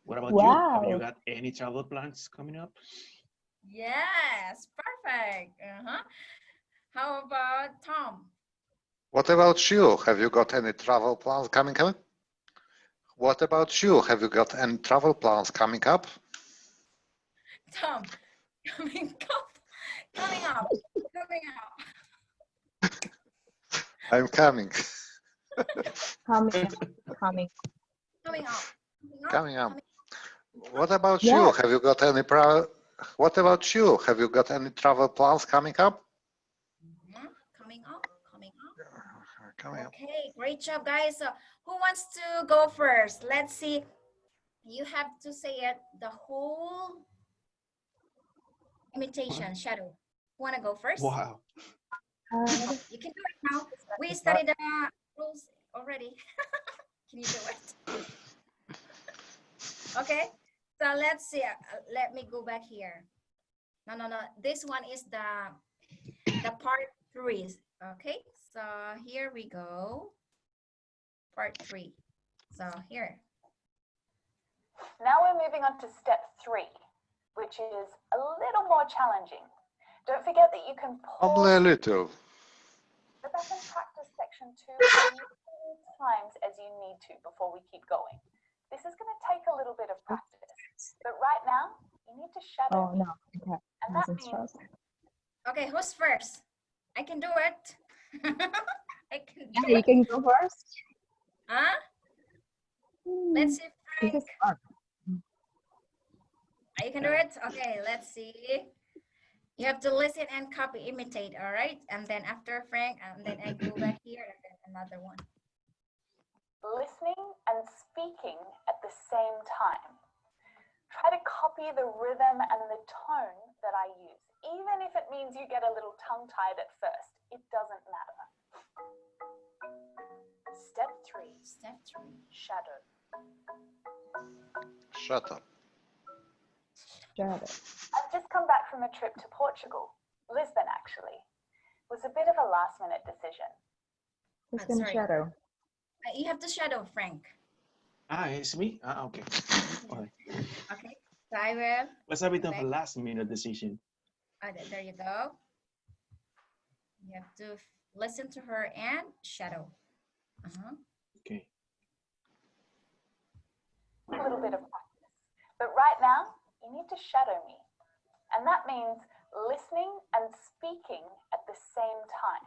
What about you? Have you Wow. got any travel plans coming up? Yes, perfect. How about Tom? What about you? Have you got any travel plans coming up? What about you? Have you got any travel plans coming up? Tom, coming up, coming up, coming up. I'm coming. Coming, coming. Coming up. Coming up. Coming What about you? Yes. Have you got any What about you? Have you got any travel plans coming up? Coming up. Coming up. Okay, great job, guys. So who wants to go first? Let's see. You have to say it the whole imitation shadow. Who wanna go first? Wow. You can do it now. We studied the rules already. Can you do it? Okay. So let's see. Let me go back here. No. This one is the part 3. Okay. So here we go. Part 3. So here. Now we're moving on to step 3, which is a little more challenging. Don't forget that you can Only a pause, little. go back and practice section 2 as many times as you need to before we keep going. This is going to take a little bit of practice, but right now you need to shadow. Oh no. Okay. And that Wasn't means, stressed. Okay, who's first? I can do it. I can do Yeah, you it. can go first. Huh? Let's see, This Frank. is fun. You can do it? Okay, let's see. You have to listen and copy, imitate, all right? And then after Frank, and then I go back here, and then another one. listening and speaking at the same time. Try to copy the rhythm and the tone that I use. Even if it means you get a little tongue-tied at first, it doesn't matter. Step 3. Step 3. Shadow. Shut up. Got it. I've just come back from a trip to Portugal, Lisbon actually. It was a bit of a last-minute decision. Who's Oh, gonna sorry. shadow? You have to shadow Frank. It's me? Okay. All right. Okay, so I will. Was a bit of Okay. a last minute decision. There you go. You have to listen to her and shadow. Okay. A little bit of practice. But right now, you need to shadow me. And that means listening and speaking at the same time.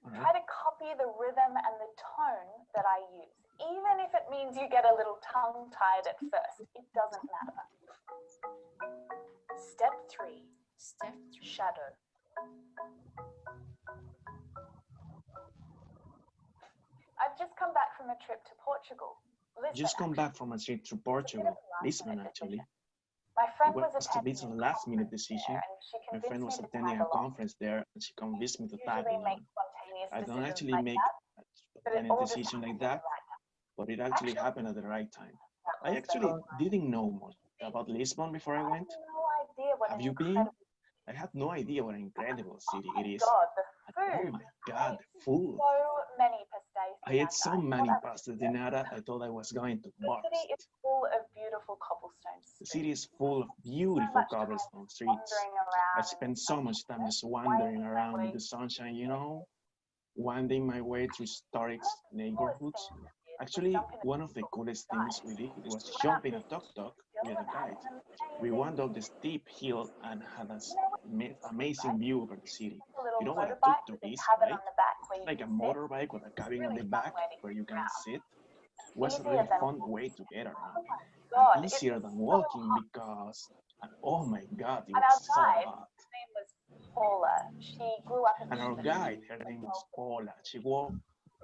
All Try right. to copy the rhythm and the tone that I use. Even if it means you get a little tongue-tied at first, it doesn't matter. Step 3. Step 3. Shadow. I've just come back from a trip to Portugal. Lisbon, Just come actually. back from a trip to Portugal, Lisbon actually. My friend It was was a attending bit of a a last minute conference decision. there, and she My convinced friend me was to attending tag a along. conference there and she convinced me to tag Usually make along. spontaneous I don't decisions actually like make that, a but it spontaneous all just decision like happened at that, the right time. but it actually happened at the right time. That I Lisbon actually was didn't know much about Lisbon before I I went. had no idea what Have an you been? incredible. I had no idea what an incredible city Oh it my is. God, the And oh food! my God, I the food. ate so many pastéis I de ate nata. so I thought many I was pasta de nata, I thought I was going to The city burst. is full of beautiful cobblestone The streets. city is full of So beautiful much time cobblestone streets. wandering I around in spent the so much sunshine, time just winding wandering my around way in the sunshine, you know, winding my way through historic One of the coolest neighborhoods. things we did was Actually, jump in a one of the tuk-tuk coolest with things we guides. did was We went jump up in a this tuk-tuk hill with a and had guide. an We amazing went up the view. steep hill and had an You know what a tuk-tuk is, amazing right? view over the city. It's like a You little know what a motorbike tuk-tuk with a is, cabin right? on the back where It's you like can a sit. motorbike with a It's a cabin on really the fun back way to where get you can around. sit. It was a Easier really than fun walking. way to get around Oh my and God, it easier was than so walking hot. because, oh my God, it And was our so guide, hot. her name was Paula. She grew up in And our Lisbon. guide, her name was Paula. She walked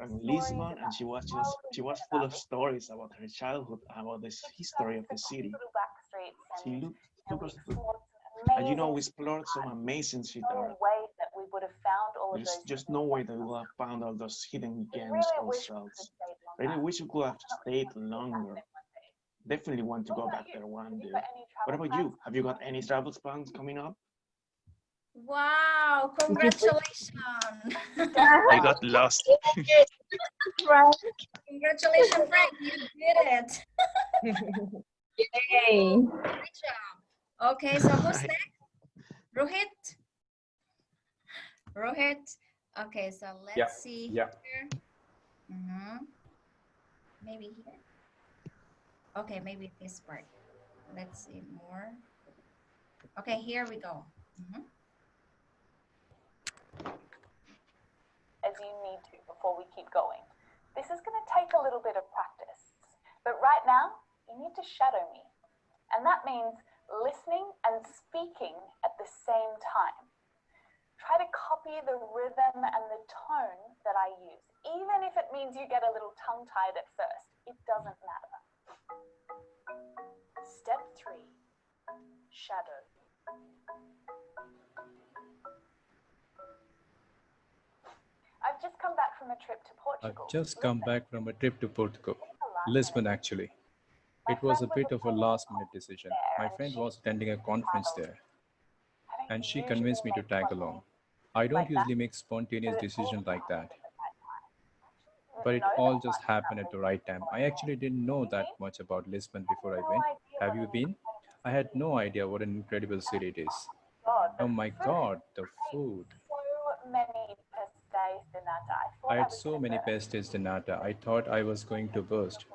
in Stories Lisbon and about she was how full about of this. stories about her childhood, about the She took us history of to the cool city. little back streets She and took we us to, explored some and you know, amazing we street explored some art. amazing street No art. way that we would have found all all of There's those just things no way again that we'll have found all those hidden We gems really wish we could have ourselves. stayed Really longer. wish we could have stayed Definitely get back longer. there one day. Definitely want to What go about back you? there one Have you day. got any What travel about plans? you? Have you got any travel plans coming up? Wow, Did you congratulations. I got lost. Right. Congratulations, Frank, you did it. Yay. Great job. Okay, so who's I- next? Rohit? Rohit. Okay, so let's Yeah, see yeah. here. Maybe here. Okay, maybe this part. Let's see more. Okay, here we go. As you need to before we keep going. This is going to take a little bit of practice, but right now you need to shadow me, and that means listening and speaking at the same time. Try to copy the rhythm and the tone that I use, even if it means you get a little tongue-tied at first. It doesn't matter. Step 3, shadow. I've just come back from a trip to Portugal. I've just come back from a trip to Portugal, Last Lisbon minute. actually. My It was a friend bit of a attending last minute decision. there, My and friend she was attending a conference there I don't and she usually convinced me to make tag plans along. I don't like that, usually make spontaneous but it all decisions like that, happened at the right time. but it No, all that's just fine. happened at the right time. I actually didn't know You that mean? much about Lisbon I before had I no went. idea Have what you an been? incredible I had city it no is. idea what an incredible city it is. God, the Oh my food. God, the I ate food. so many pastéis de nata. I I thought I had was so going to many burn. pasties de nata. I thought I was going to burst.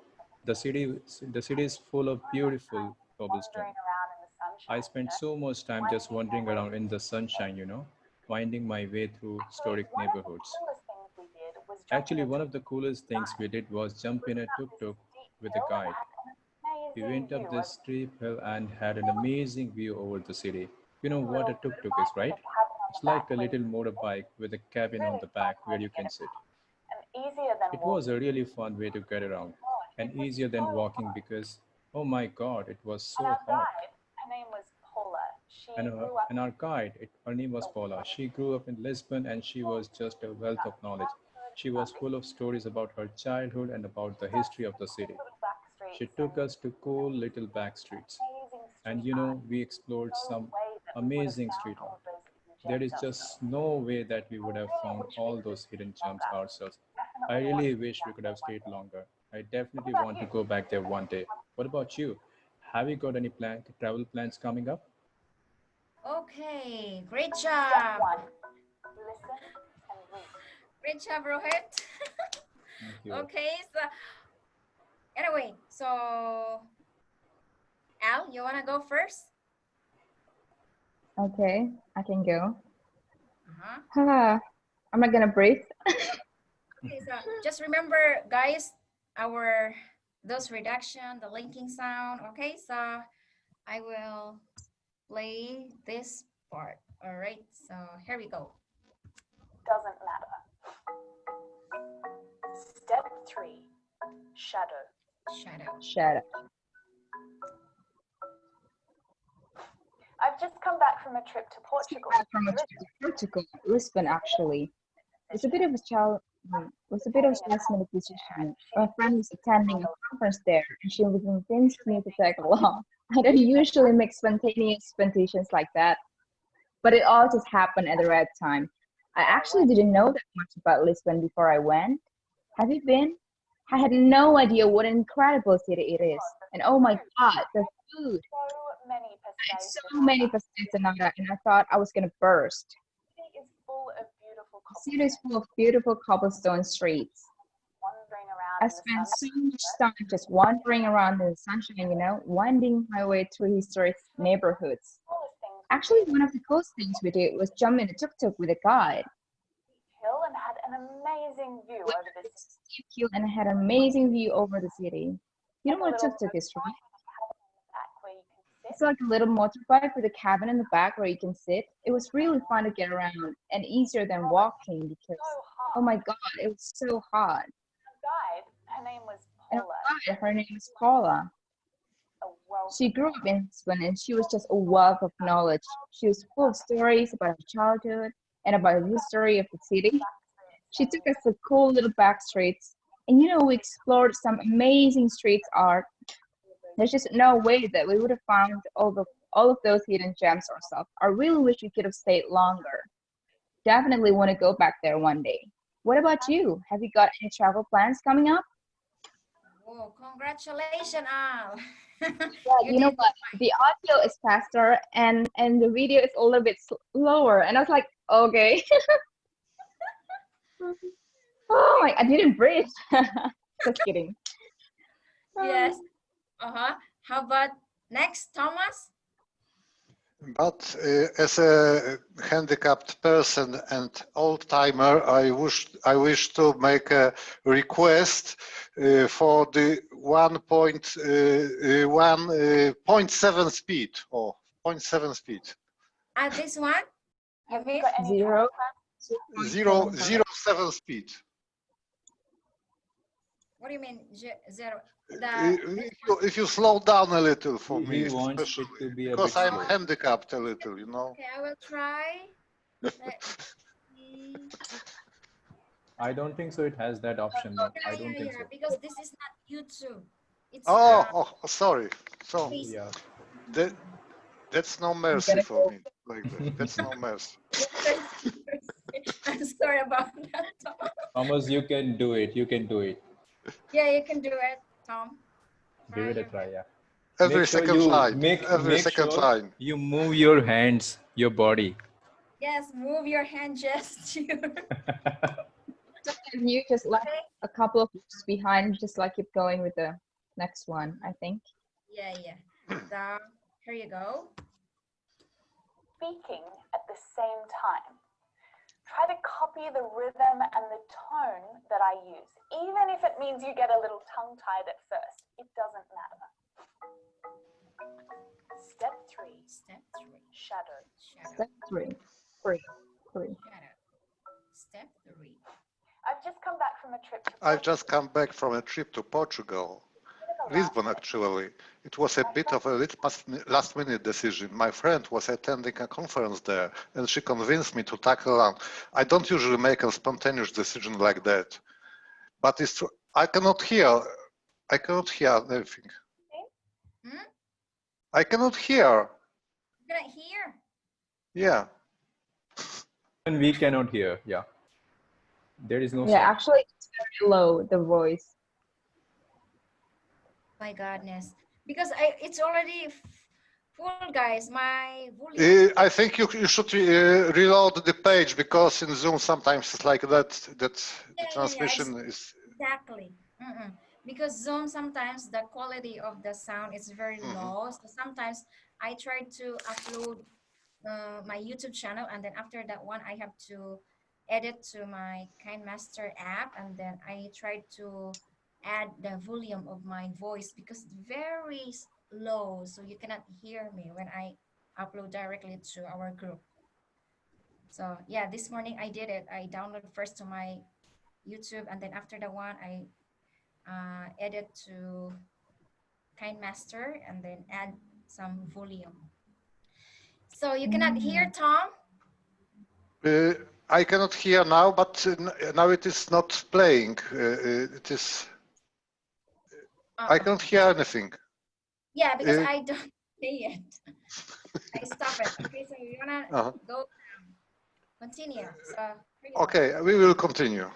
The city, the city is full of So much beautiful time cobblestone. wandering around in the I sunshine, spent so much time just winding my wandering way around in the through the city. sunshine, winding my way through Actually, historic one of the neighborhoods. coolest things we did was jump in Actually, a one of the tuk-tuk coolest things we ride. did was We jump in went a up this tuk-tuk steep with a hill and guide. had an We amazing went up view this over the city. steep hill and had an It was amazing view over the city. You know a what a little tuk-tuk is, motorbike with right? a cabin on It's the back like a where you little can sit. motorbike with a cabin on Really the fun back way where to you get can sit. about, and easier than It was a walking. really fun way to get around God, and it was easier than so walking fun. because, oh my God, it was And so our hot. guide, her name was Paula. She And, grew up and our guide, her name was in Paula. Lisbon. She grew up in Lisbon and she was just a wealth of knowledge. She was full of stories about her childhood and about the history of the city. Little back She streets took and us to cool little back streets. amazing And street art. we explored No some way that we would have amazing found street all art. of those hidden There gems is ourselves. just no way that we I would have really found wish we all could have those hidden stayed gems longer. ourselves. I Definitely want really to get wish we back could there have one stayed day. longer. I What definitely about want to you? go back there one day. What about you? Have you got any travel plans coming up? Okay, great Step job. 1, listen and read. Great job, Rohit. Thank you. Okay, so anyway, so Al, you want to go first? Okay, I can go. Uh-huh. I'm not gonna breathe. Okay, so just remember, guys, those reduction, the linking sound. Okay, so I will play this part. All right, so here we go. Doesn't matter. Step 3, shadow. Shadow. Shut up. I've just come back from a trip to Portugal. Back from a trip to Portugal, Lisbon actually. It's a bit of a child. Was a bit of a last minute decision. My friend was attending a conference there, and she convinced me to tag along. I don't usually make spontaneous invitations like that, but it all just happened at the right time. I actually didn't know that much about Lisbon before I went. Have you been? I had no idea what an incredible city it is. And oh my God, the food. So many I had pastéis. so many pastéis de nata, and I thought I was gonna burst. The city is full of beautiful The city is cobblestone, full of beautiful cobblestone streets. wandering around I in the spent sun. so much time just wandering around in the sunshine, winding my way through historic neighborhoods. Coolest things we Actually, did one of the coolest things we did was jump in a tuk-tuk with a guide. hill and had an amazing view We over the went up city. a steep hill and had an amazing view over the city. You know Like a what a little tuk-tuk is, right? back where you can sit. It's like a little motorbike with a cabin in the back where you can sit. It was really fun to get around and easier than walking because, So hot. oh my God, it was so hot. Our guide, her name was And our Paula. guide, her name is Paula. A wealth She grew up in Lisbon and she was just a wealth of knowledge. She was full of stories about her childhood. and about the history of the city. She took us to cool little back streets, and we explored some amazing street art. There's just no way that we would have found all of those hidden gems ourselves. I really wish we could have stayed longer. Definitely want to go back there one day. What about you? Have you got any travel plans coming up? Oh, congratulations, Al. Yeah, you know did what? The audio is faster and the video is a little bit slower. And I was like, okay. Oh my, I didn't breathe. Just kidding. Yes. How about next, Thomas? But as a handicapped person and old timer, I wish to make a request for the 1.7 speed or 0.7 speed. At this one? You Have you mean? got any Zero. travel plans? 0.7 speed. What do you mean zero? If you slow down a little for He me, wants it especially to be a because bit I'm slow. handicapped a little, you know. Okay, I will try. Let's see. I don't think so. It has that option. No, I don't think so. Because this is not YouTube. It's Oh, sorry. So Yeah. that's no mercy for me. Like that. That's no mercy. I'm sorry about that, Tom. Thomas, you can do it. You can do it. Yeah, you can do it, Tom. Give it a your try. best. Yeah. Every Make sure second you line. Every make second sure line. you move your hands, your body. Yes, move your hand gesture. Sometimes you just like a couple of steps behind, just like keep going with the next one, I think. Yeah. Here you go. Speaking at the same time. Try to copy the rhythm and the tone that I use, even if it means you get a little tongue-tied at first. It doesn't matter. Step 3. Shadow. Step three. Three. Shadow. Step 3. I've just come back from a trip to I've Portugal. just come back from a trip to Portugal. Lisbon, actually. It was a bit of a last-minute decision. My friend was attending a conference there, and she convinced me to tag along. I don't usually make a spontaneous decision like that, but it's true. I cannot hear anything. Hmm? I cannot hear. You cannot hear? Yeah. And we cannot hear. Yeah. There is no Yeah, sound. actually it's very low, the voice. My goodness. Because it's already full, guys. My volume. I think you should reload the page because in Zoom sometimes it's like that. That the transmission is Exactly. Because Zoom sometimes the quality of the sound is very low. So sometimes I try to upload my YouTube channel, and then after that one I have to edit to my KineMaster app, and then I try to add the volume of my voice because it's very low, so you cannot hear me when I upload directly to our group. So yeah, this morning I did it. I downloaded first to my YouTube, and then after that one I edit to KineMaster and then add some volume. So you cannot hear, Tom? I cannot hear now, but now it is not playing. It is. I can't hear anything. Yeah, because I don't see it. I stop it. Okay, so you wanna go continue. So okay, we will continue.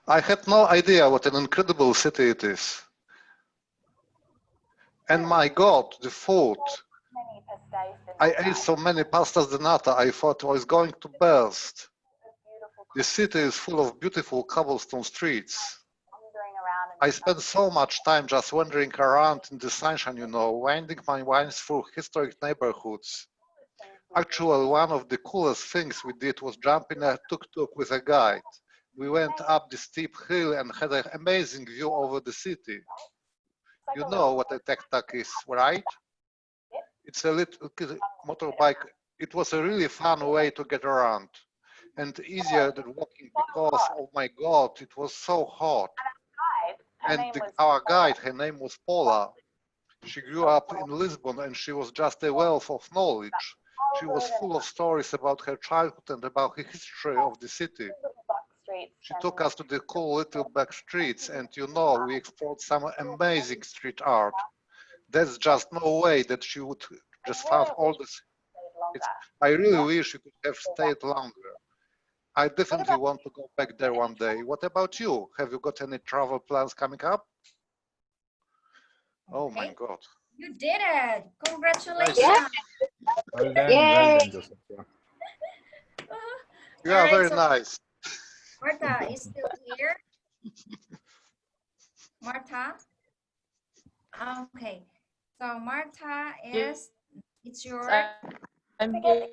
I had no idea what an incredible city it is. And my God, the food. I ate so many pastas de nata, I thought I was going to burst. The city is full of beautiful cobblestone streets. I spent so much time just wandering around in the sunshine, you know, winding my wines through historic neighborhoods. Actually, one of the coolest things we did was jump in a tuk-tuk with a guide. We went up the steep hill and had an amazing view over the city. You know what a tuk-tuk is, right? It's a little motorbike. It was a really fun way to get around and easier than walking because, oh my God, it was so hot. And our guide, her name was Paula. She grew up in Lisbon and she was just a wealth of knowledge. She was full of stories about her childhood and about the history of the city. She took us to the cool little back streets, and you know, we explored some amazing street art. There's just no way that she would just found all this. I really wish you could have stayed longer. I definitely want to go back there one day. What about you? Have you got any travel plans coming up? Oh my Okay. God. You did it. Congratulations. Yeah. Well done, Yay. Joseph. Yeah. You All are right, very so nice. Martha is still here. Martha. Okay. So Martha is, it's your, I'm Again,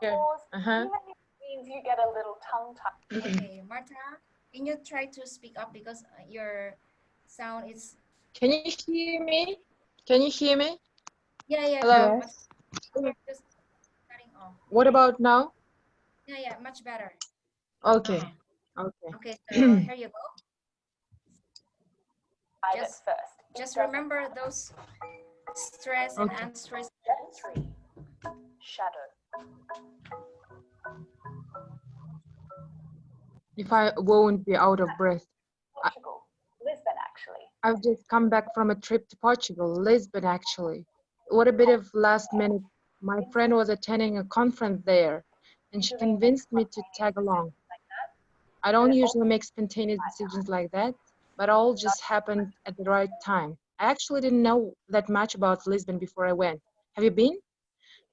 here. pause, Uh-huh. even if it means you get a little tongue-tied. okay, Martha, can you try to speak up because your sound is, Can you hear me? Can you hear me? yeah, Hello. but you're just cutting off. What about now? Yeah, much better. Okay. Uh-huh. Okay. Okay, so here you go. Just first. Just remember those stress and Okay. unstressed. Tree. Shadow. If I won't be out of breath. Portugal. Lisbon, actually. I've just come back from a trip to Portugal, Lisbon, actually. What a bit of last minute. My friend was attending a conference there, and she convinced me to tag along. I don't usually make spontaneous decisions like that, but all just happened at the right time. I actually didn't know that much about Lisbon before I went. Have you been?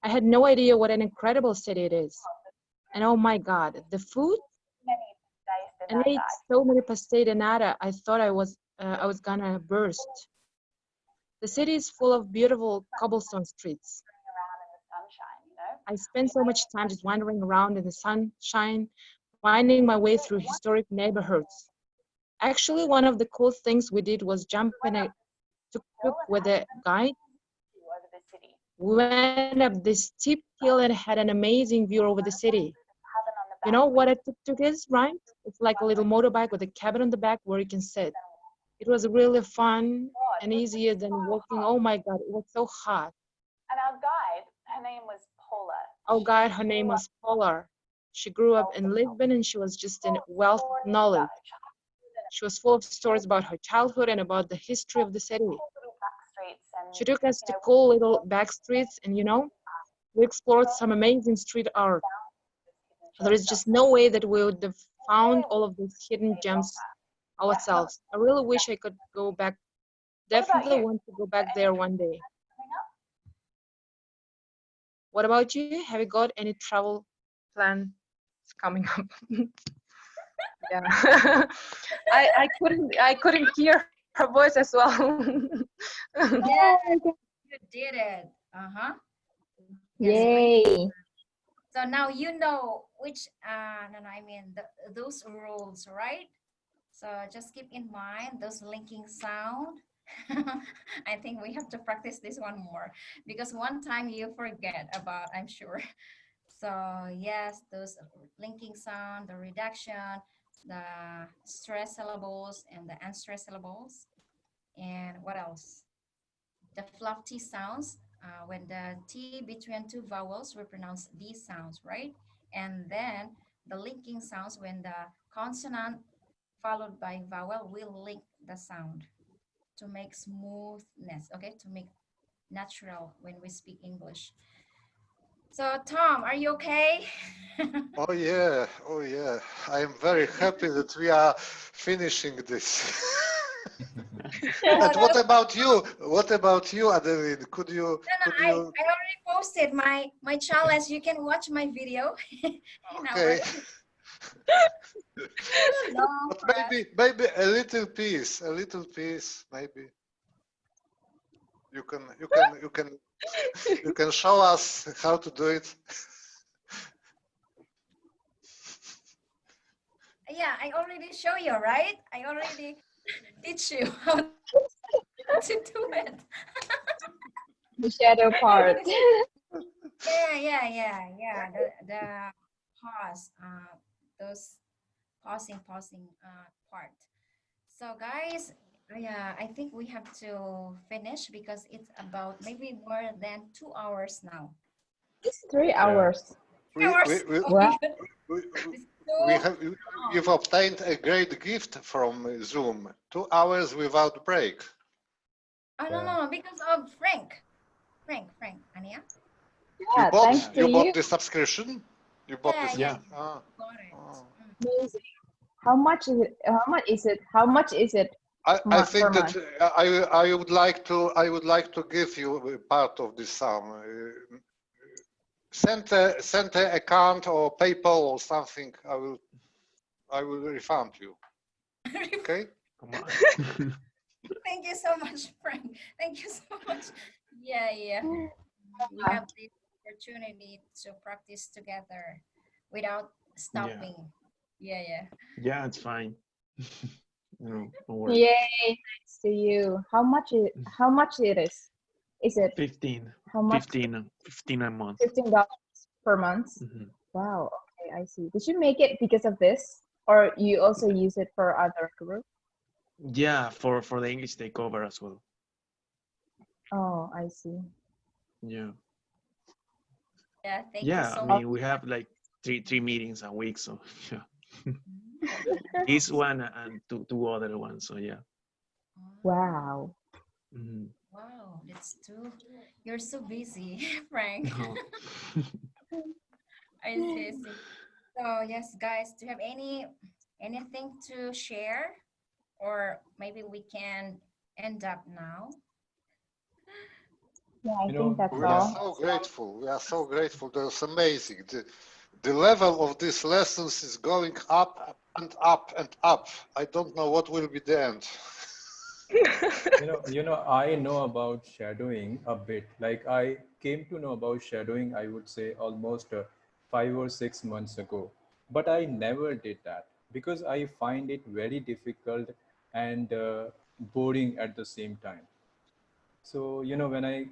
I had no idea what an incredible city it is. And oh my God, the food? And I ate so many pastel de nata, I thought I was gonna burst. The city is full of beautiful cobblestone streets. I spent so much time just wandering around in the sunshine, finding my way through historic neighborhoods. Actually, one of the cool things we did was jump in a tuk-tuk with a guide. We went up this steep hill and had an amazing view over the city. You know what a tuk-tuk is, right? It's like a little motorbike with a cabin on the back where you can sit. It was really fun and easier than walking. Oh my God, it was so hot. And our guide, her name was Paula. Our guide, her name was Paula. She grew up in Lisbon and she was just a wealth of knowledge. She was full of stories about her childhood and about the history of the city. She took us to cool little back streets and, you know, we explored some amazing street art. There is just no way that we would have found all of these hidden gems ourselves. I really wish I could go back. Definitely want to go back there one day. What about you? Have you got any travel plans coming up? Yeah. I couldn't hear her voice as well. Yeah, you did it. Uh-huh. Yes, Yay. so now you know which, no, I mean those rules, right? So just keep in mind those linking sound. I think we have to practice this one more because one time you forget about, I'm sure. So yes, those linking sound, the reduction, the stress syllables and the unstressed syllables. And what else? The fluff T sounds, when the T between two vowels, we pronounce these sounds, right? And then the linking sounds, when the consonant followed by vowel will link the sound to make smoothness, okay? To make natural when we speak English. So Tom, are you okay? Oh yeah, oh yeah. I am very happy that we are finishing this. And what about you? What about you, Adeline? Could you? I already posted my challenge. You can watch my video. Okay. But maybe a little piece, maybe. You can show us how to do it. Yeah, I already show you, right? I already teach you how to do it. The shadow part. Yeah. The pause, those pausing part. So guys, yeah, I think we have to finish because it's about maybe more than 2 hours now. It's 3 hours. We, we, we, Wow. we, It's we so have, long. you've obtained a great gift from Zoom. 2 hours without break. Oh, no, no, because of Frank. Frank, Ania? Yeah, thanks to You you. bought the subscription? You bought Yeah, this? yeah, Ah, got it. ah. Amazing. How much is it? How much is it? How much is it I per think that month? I would like to give you a part of this sum. Send a account or PayPal or something. I will refund you. Okay. Come on. Thank you so much, Frank. Thank you so much. Yeah, yeah. We have this opportunity to practice together without stopping. Yeah, yeah. Yeah, it's fine. No worries. Yay, thanks to you. How much it is? Is it 15, how much? 15 a month. $15 per month? Mhm. Wow, okay, I see. Did you make it because of this? Or you also use it for other group? Yeah, for the English they cover as well. Oh, I see. Yeah. Yeah, thank you Yeah, so I much. mean we have like three meetings a week, so yeah. This one and two other ones, so yeah. Wow. Mhm. Wow, that's too. You're so busy, Frank. No. I see, I see. So yes, guys, do you have anything to share, or maybe we can end up now? Yeah, I You think know, that's We are all. so grateful. We are so grateful. That's amazing. The level of these lessons is going up and up and up. I don't know what will be the end. I know about shadowing a bit. Like I came to know about shadowing, I would say almost 5 or 6 months ago. But I never did that because I find it very difficult and boring at the same time. So,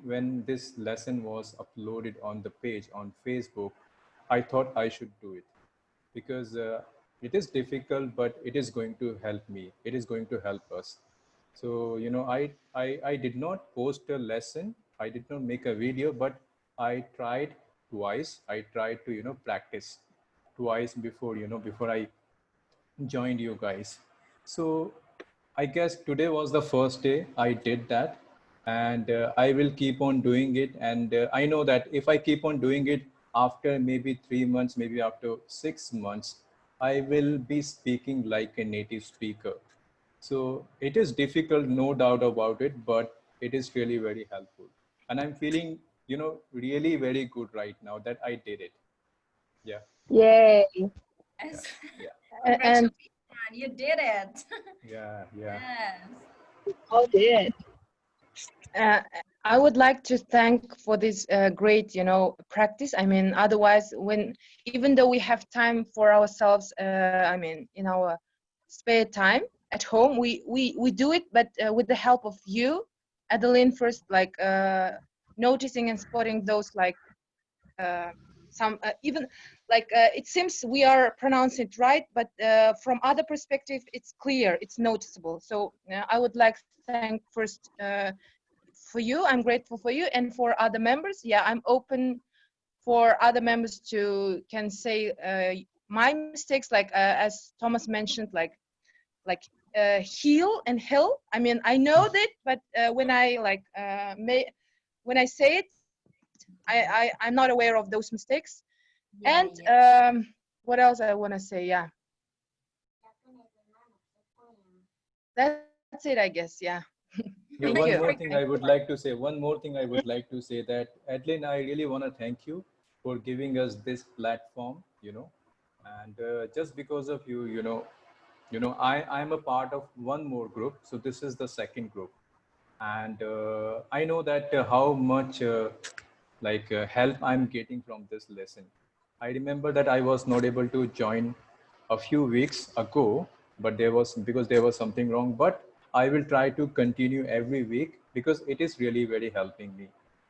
when this lesson was uploaded on the page on Facebook, I thought I should do it because it is difficult, but it is going to help me. It is going to help us. So, I did not post a lesson. I did not make a video, but I tried twice. I tried to, practice twice before I joined you guys. So I guess today was the first day I did that, and I will keep on doing it. And I know that if I keep on doing it after maybe 3 months, maybe after 6 months, I will be speaking like a native speaker. So it is difficult, no doubt about it, but it is really very helpful. And I'm feeling, really very good right now that I did it. Yeah. Yay. Yeah. Yes. Yeah. And Congratulations, you did it. Yeah. Yeah. Yes. all did. Uh, I would like to thank for this great, practice. I mean, otherwise, even though we have time for ourselves, I mean, in our spare time at home, we do it, but with the help of you, Adeline, first, like noticing and spotting those, like some even like it seems we are pronouncing it right, but from other perspective, it's clear, it's noticeable. So I would like to thank first. For you, I'm grateful for you, and for other members, yeah, I'm open for other members to can say my mistakes, like as Thomas mentioned, like heal and heal. I mean, I know that, but when I when I say it, I'm not aware of those mistakes. Yeah, And yeah. what else I want to say? Yeah, that's it, I guess. Yeah. Yeah, Thank you. one more thing I would like to say. One more thing I would like to say that Adeline, I really want to thank you for giving us this platform. And just because of you, I'm a part of one more group. So this is the second group, and I know that how much help I'm getting from this lesson. I remember that I was not able to join a few weeks ago, but because there was something wrong. But I will try to continue every week because it is really very helping me,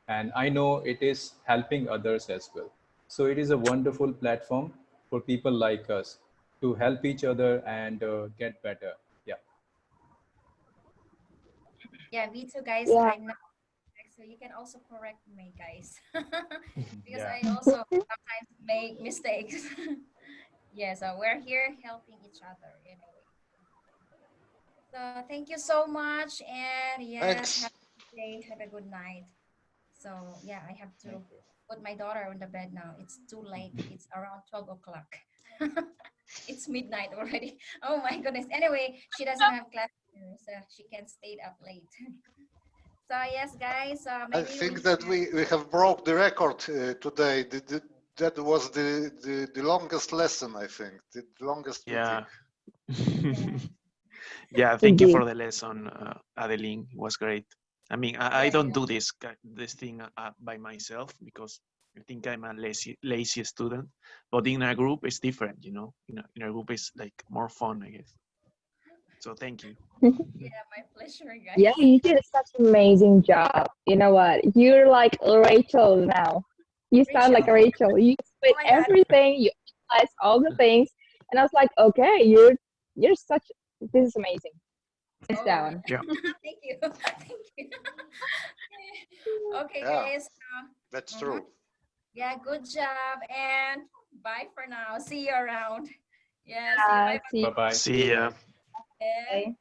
and I know it is helping others as well. So it is a wonderful platform for people like us to help each other and get better. Yeah. Yeah, me too, guys. Yeah. I'm not So you can also correct me, guys, because Yeah. I also sometimes make mistakes. Yeah, so we're here helping each other anyway. So thank you so much, and yes, Thanks. have a good day, have a good night. So yeah, I have to Thank you. put my daughter on the bed now. It's too late. It's around 12 o'clock. It's midnight already. Oh my goodness. Anyway, she doesn't have class, so she can stay up late. So yes, guys, I maybe we think that we have broke the record today. That was the longest lesson, I think, the longest meeting. Yeah. Yeah, thank you for the lesson, Adeline. It was great. I mean, I yeah, don't yeah. do this thing by myself because I think I'm a lazy student. But in a group, it's different, you know. In a group, it's like more fun, I guess. So thank you. Yeah, my pleasure, Yeah, guys. you did such an amazing job. You know what? You're like Rachel now. You sound like Rachel. Rachel. You Oh explain my God. everything. You analyze all the things, and I was like, okay, you're such. This is amazing. Hands Oh, down. Yeah. thank you. Thank you. Okay, Yeah, guys. that's Mhm. true. Yeah, good job. And bye for now. See you around. Yeah, see you. Bye See Bye bye. See ya. bye. you.